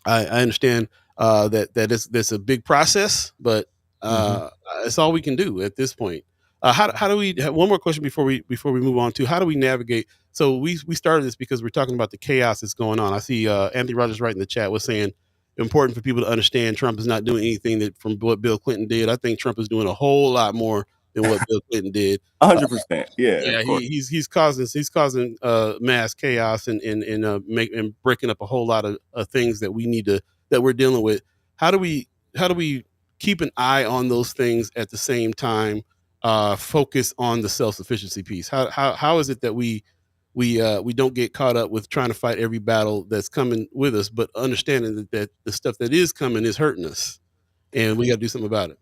I understand that's a big process, but it's all we can do at this point. How do we? One more question before we move on to how do we navigate? So we started this because we're talking about the chaos that's going on. I see Anthony Rogers right in the chat was saying important for people to understand Trump is not doing anything from what Bill Clinton did. I think Trump is doing a whole lot more than what Bill Clinton did. 100%. Yeah. He's causing mass chaos and breaking up a whole lot of things that we're dealing with. How do we keep an eye on those things at the same time? Focus on the self-sufficiency piece. How is it that we don't get caught up with trying to fight every battle that's coming with us, but understanding that the stuff that is coming is hurting us, and we got to do something about it?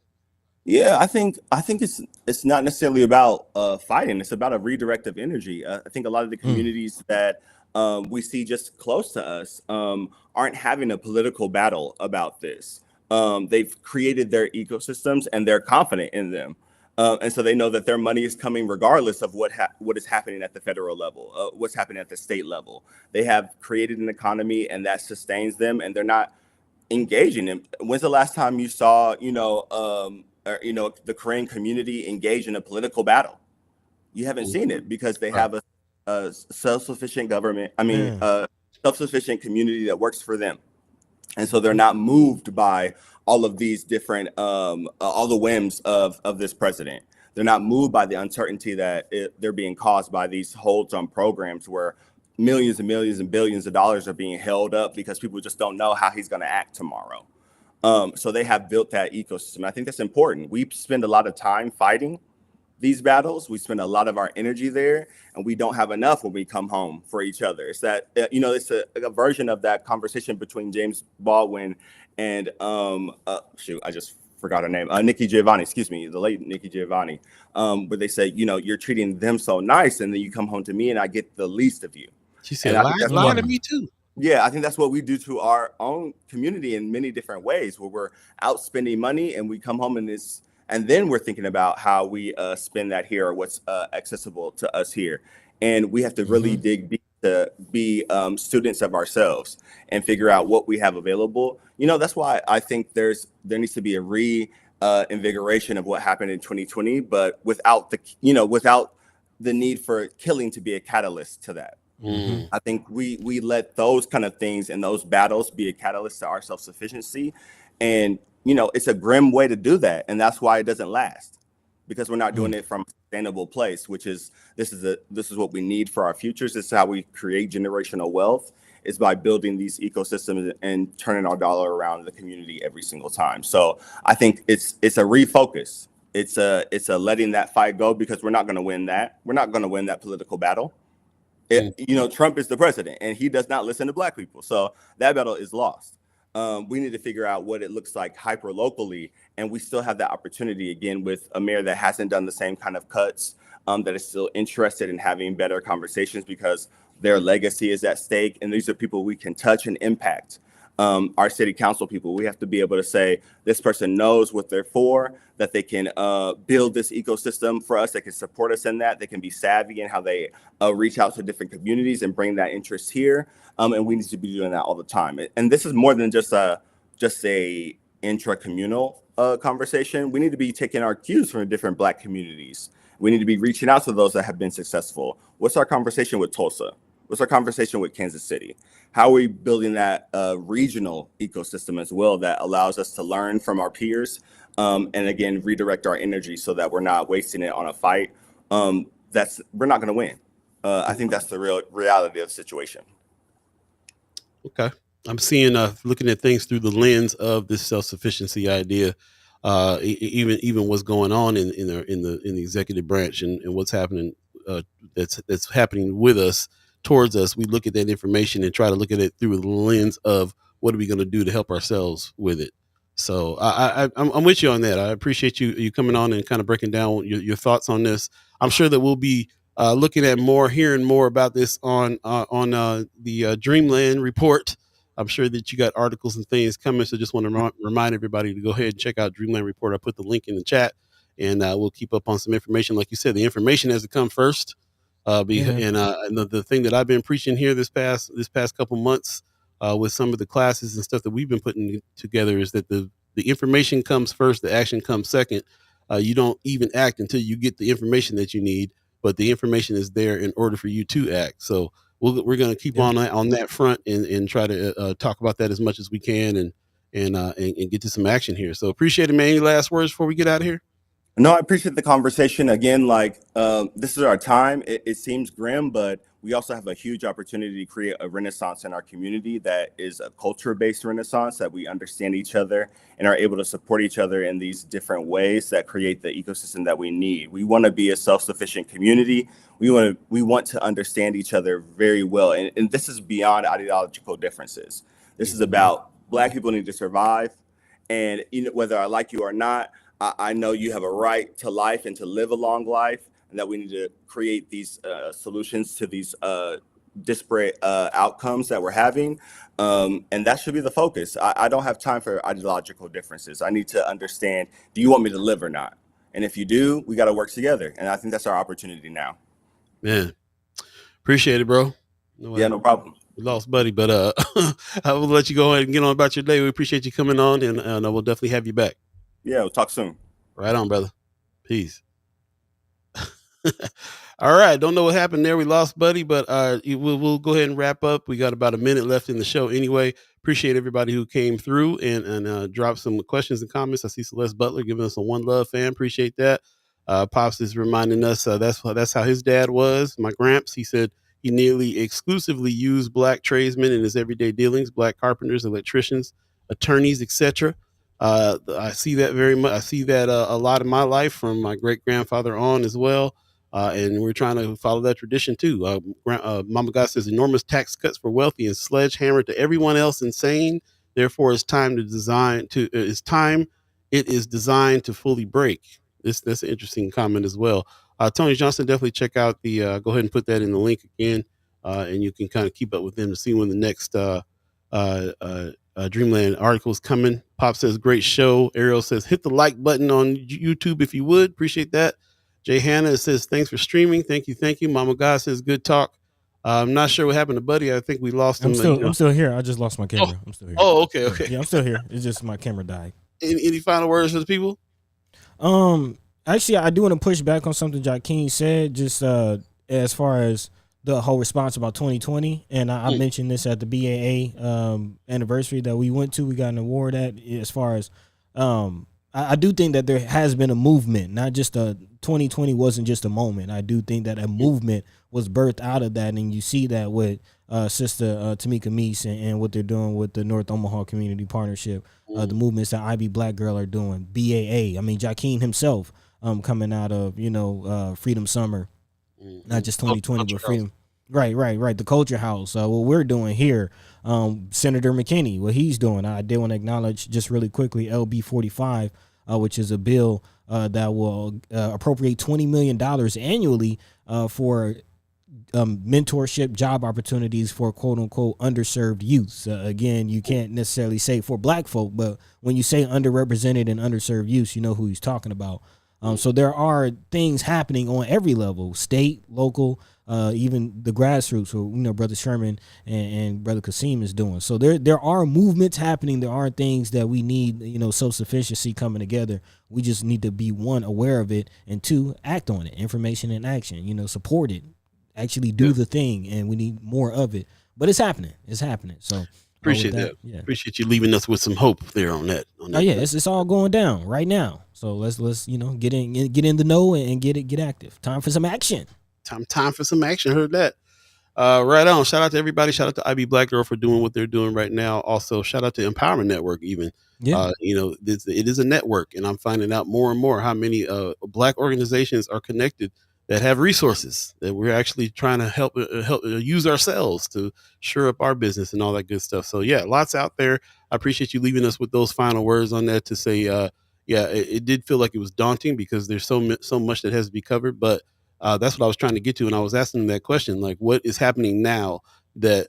Yeah, I think it's not necessarily about fighting. It's about a redirect of energy. I think a lot of the communities that we see just close to us aren't having a political battle about this. They've created their ecosystems and they're confident in them. And so they know that their money is coming regardless of what is happening at the federal level, what's happening at the state level. They have created an economy and that sustains them, and they're not engaging in. When's the last time you saw, the Korean community engage in a political battle? You haven't seen it because they have a self-sufficient government. Self-sufficient community that works for them. And so they're not moved by all of these different, all the whims of this president. They're not moved by the uncertainty that they're being caused by these holds on programs where millions and millions and billions of dollars are being held up because people just don't know how he's going to act tomorrow. So they have built that ecosystem. I think that's important. We spend a lot of time fighting, these battles. We spend a lot of our energy there, and we don't have enough when we come home for each other. It's that it's a version of that conversation between James Baldwin and I just forgot her name, Nikki Giovanni. Excuse me, the late Nikki Giovanni, where they say, you're treating them so nice, and then you come home to me, and I get the least of you. She said, "Lie to me too." Yeah, I think that's what we do to our own community in many different ways, where we're out spending money and we come home and then we're thinking about how we spend that here or what's accessible to us here. And we have to really dig deep to be students of ourselves and figure out what we have available. That's why I think there needs to be a invigoration of what happened in 2020, but without the need for killing to be a catalyst to that. I think we let those kind of things and those battles be a catalyst to our self-sufficiency. And, it's a grim way to do that. And that's why it doesn't last, because we're not doing it from a sustainable place, which is this is what we need for our futures. This is how we create generational wealth, is by building these ecosystems and turning our dollar around the community every single time. So I think it's a refocus. It's a letting that fight go, because we're not going to win that. We're not going to win that political battle. Trump is the president, and he does not listen to Black people. So that battle is lost. We need to figure out what it looks like hyper locally. And we still have that opportunity, again, with a mayor that hasn't done the same kind of cuts, that is still interested in having better conversations, because their legacy is at stake. And these are people we can touch and impact. Our city council people, we have to be able to say, this person knows what they're for, that they can build this ecosystem for us, that can support us in that. They can be savvy in how they reach out to different communities and bring that interest here. And we need to be doing that all the time. And this is more than just a intra-communal conversation. We need to be taking our cues from different Black communities. We need to be reaching out to those that have been successful. What's our conversation with Tulsa? What's our conversation with Kansas City? How are we building that regional ecosystem as well that allows us to learn from our peers, and again, redirect our energy so that we're not wasting it on a fight we're not going to win. I think that's the real reality of the situation. Okay. I'm seeing, looking at things through the lens of this self-sufficiency idea, even what's going on in the executive branch and what's happening, that's happening with us, towards us. We look at that information and try to look at it through the lens of what are we going to do to help ourselves with it. So I'm with you on that. I appreciate you coming on and kind of breaking down your thoughts on this. I'm sure that we'll be looking at hearing more about this on the Dreamland Report. I'm sure that you got articles and things coming. So just want to remind everybody to go ahead and check out Dreamland Report. I put the link in the chat, and we'll keep up on some information. Like you said, the information has to come first. And the thing that I've been preaching here this past couple months with some of the classes and stuff that we've been putting together is that the information comes first, the action comes second. You don't even act until you get the information that you need, but the information is there in order for you to act. So we're going to keep on that front and try to talk about that as much as we can and get to some action here. So appreciate it, man. Any last words before we get out of here? No, I appreciate the conversation. Again, this is our time. It seems grim, but we also have a huge opportunity to create a renaissance in our community that is a culture-based renaissance, that we understand each other and are able to support each other in these different ways that create the ecosystem that we need. We want to be a self-sufficient community. We want to understand each other very well. And this is beyond ideological differences. This is about Black people need to survive. And whether I like you or not, I know you have a right to life and to live a long life, and that we need to create these solutions to these disparate outcomes that we're having. And that should be the focus. I don't have time for ideological differences. I need to understand, do you want me to live or not? And if you do, we got to work together. And I think that's our opportunity now. Man, appreciate it, bro. No problem. We lost Buddy, but I will let you go ahead and get on about your day. We appreciate you coming on, and we'll definitely have you back. Yeah, we'll talk soon. Right on, brother. Peace. All right. Don't know what happened there. We lost Buddy, but we'll go ahead and wrap up. We got about a minute left in the show anyway. Appreciate everybody who came through and dropped some questions and comments. I see Celeste Butler giving us a one love fan. Appreciate that. Pops is reminding us that's how his dad was. My Gramps, he said he nearly exclusively used Black tradesmen in his everyday dealings, Black carpenters, electricians, attorneys, etc. I see that very much. I see that a lot in my life from my great grandfather on as well. And we're trying to follow that tradition too. Mama God says enormous tax cuts for wealthy and sledgehammer to everyone else insane. Therefore, it's time to design to. It's time. It is designed to fully break. That's an interesting comment as well. Tony Johnson, definitely check out the. Go ahead and put that in the link again, and you can kind of keep up with them to see when the next uh, uh, Dreamland article is coming. Pop says great show. Ariel says hit the like button on YouTube if you would. Appreciate that. Jay Hanna says thanks for streaming. Thank you, thank you. Mama God says good talk. I'm not sure what happened to Buddy. I think we lost him. I'm still here. I just lost my camera. I'm still here. Oh, okay, okay. Yeah, I'm still here. It's just my camera died. Any final words for the people? Actually, I do want to push back on something Jakeem said, just as far as the whole response about 2020. And I mentioned this at the BAA anniversary that we went to. We got an award at, as far as I do think that there has been a movement, not just 2020 wasn't just a moment. I do think that a movement was birthed out of that. And you see that with Sister Tamika Meese and what they're doing with the North Omaha Community Partnership, the movements that IB Black Girl are doing, BAA. I mean, Jakeem himself coming out of, Freedom Summer, not just 2020, but Freedom. Right. The Culture House. What we're doing here, Senator McKinney, what he's doing. I did want to acknowledge just really quickly LB 45, which is a bill that will appropriate $20 million annually for mentorship job opportunities for quote unquote underserved youth. Again, you can't necessarily say for black folk, but when you say underrepresented and underserved youth, you know who he's talking about. So there are things happening on every level, state, local, even the grassroots, or Brother Sherman and Brother Kasim is doing. So there are movements happening. There are things that we need, self-sufficiency coming together. We just need to be, one, aware of it, and two, act on it. Information and action, support it, actually do the thing, and we need more of it. But it's happening. So appreciate that. Yeah. Appreciate you leaving us with some hope there on that. It's all going down right now. So let's get in the know and get active. Time for some action. Time for some action. Heard that. Right on. Shout out to everybody. Shout out to IB Black Girl for doing what they're doing right now. Also, shout out to Empowerment Network. Even it is a network, and I'm finding out more and more how many Black organizations are connected that have resources that we're actually trying to help use ourselves to shore up our business and all that good stuff. So yeah, lots out there. I appreciate you leaving us with those final words on that to say, it did feel like it was daunting because there's so much that has to be covered, but that's what I was trying to get to. And I was asking them that question, like what is happening now that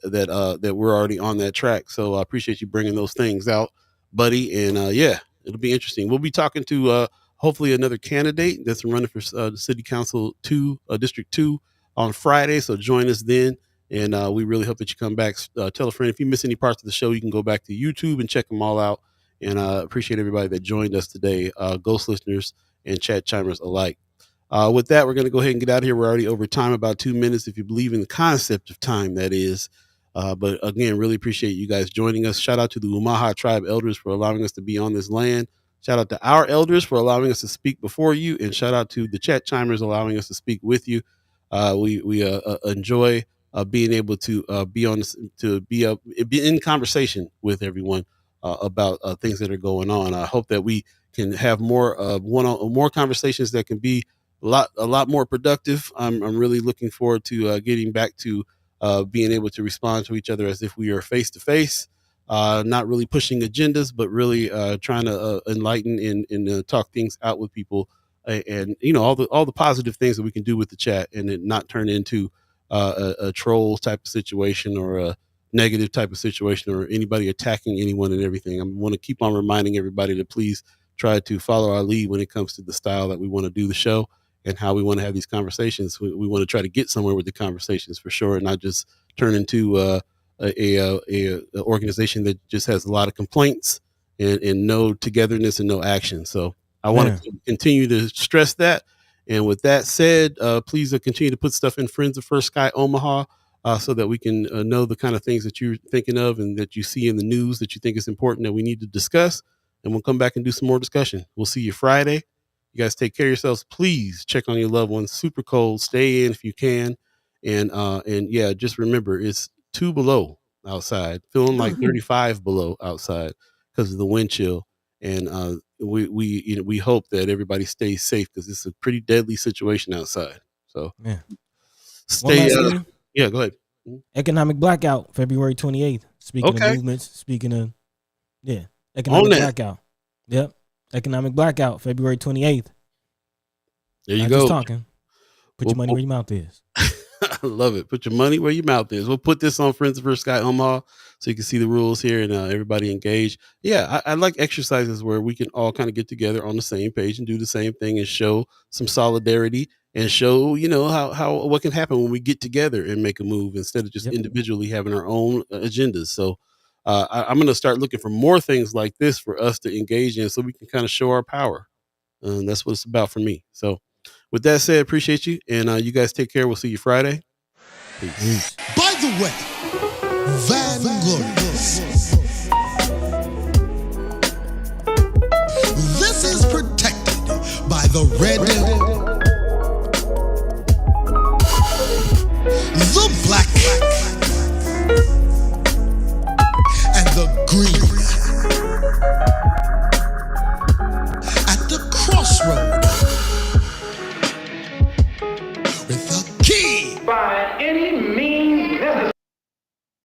we're already on that track. So I appreciate you bringing those things out, buddy. And it'll be interesting. We'll be talking to, hopefully another candidate that's running for the City Council 2, District 2 on Friday. So join us then. And we really hope that you come back. Tell a friend. If you miss any parts of the show, you can go back to YouTube and check them all out. And appreciate everybody that joined us today, Ghost listeners and chat chimers alike. With that, we're going to go ahead and get out of here. We're already over time, about 2 minutes, if you believe in the concept of time, that is. But again, really appreciate you guys joining us. Shout out to the Umaha Tribe elders for allowing us to be on this land. Shout out to our elders for allowing us to speak before you, and shout out to the chat chimers allowing us to speak with you. We enjoy being able to be on this, to be in conversation with everyone about things that are going on. I hope that we can have more more conversations that can be a lot more productive. I'm really looking forward to getting back to being able to respond to each other as if we are face to face. Not really pushing agendas, but really trying to enlighten and talk things out with people, and all the positive things that we can do with the chat, and it not turn into a troll type of situation or a negative type of situation or anybody attacking anyone and everything. I want to keep on reminding everybody to please try to follow our lead when it comes to the style that we want to do the show and how we want to have these conversations. We want to try to get somewhere with the conversations for sure, and not just turn into a organization that just has a lot of complaints and no togetherness and no action. So I want to continue to stress that. And with that said, please continue to put stuff in Friends of First Sky Omaha so that we can know the kind of things that you're thinking of and that you see in the news that you think is important that we need to discuss. And we'll come back and do some more discussion. We'll see you Friday. You guys take care of yourselves. Please check on your loved ones. Super cold. Stay in if you can. And yeah, just remember, it's 2 below outside, feeling like 35 below outside because of the wind chill. and we hope that everybody stays safe because it's a pretty deadly situation outside. So Yeah. stay. Yeah, go ahead. Economic blackout, February 28th. Speaking Okay. of movements, economic blackout. Yep. Economic blackout, February 28th. There you Not go. just talking. Put your money where your mouth is. I love it. Put your money where your mouth is. We'll put this on Friends of First Sky Omaha so you can see the rules here and everybody engage. Yeah, I like exercises where we can all kind of get together on the same page and do the same thing and show some solidarity and show, how what can happen when we get together and make a move instead of just individually having our own agendas. So I'm going to start looking for more things like this for us to engage in so we can kind of show our power. And that's what it's about for me. So with that said, appreciate you. And you guys take care. We'll see you Friday. Peace. By the way, Vanglorious. This is protected by the red, the black, and the green.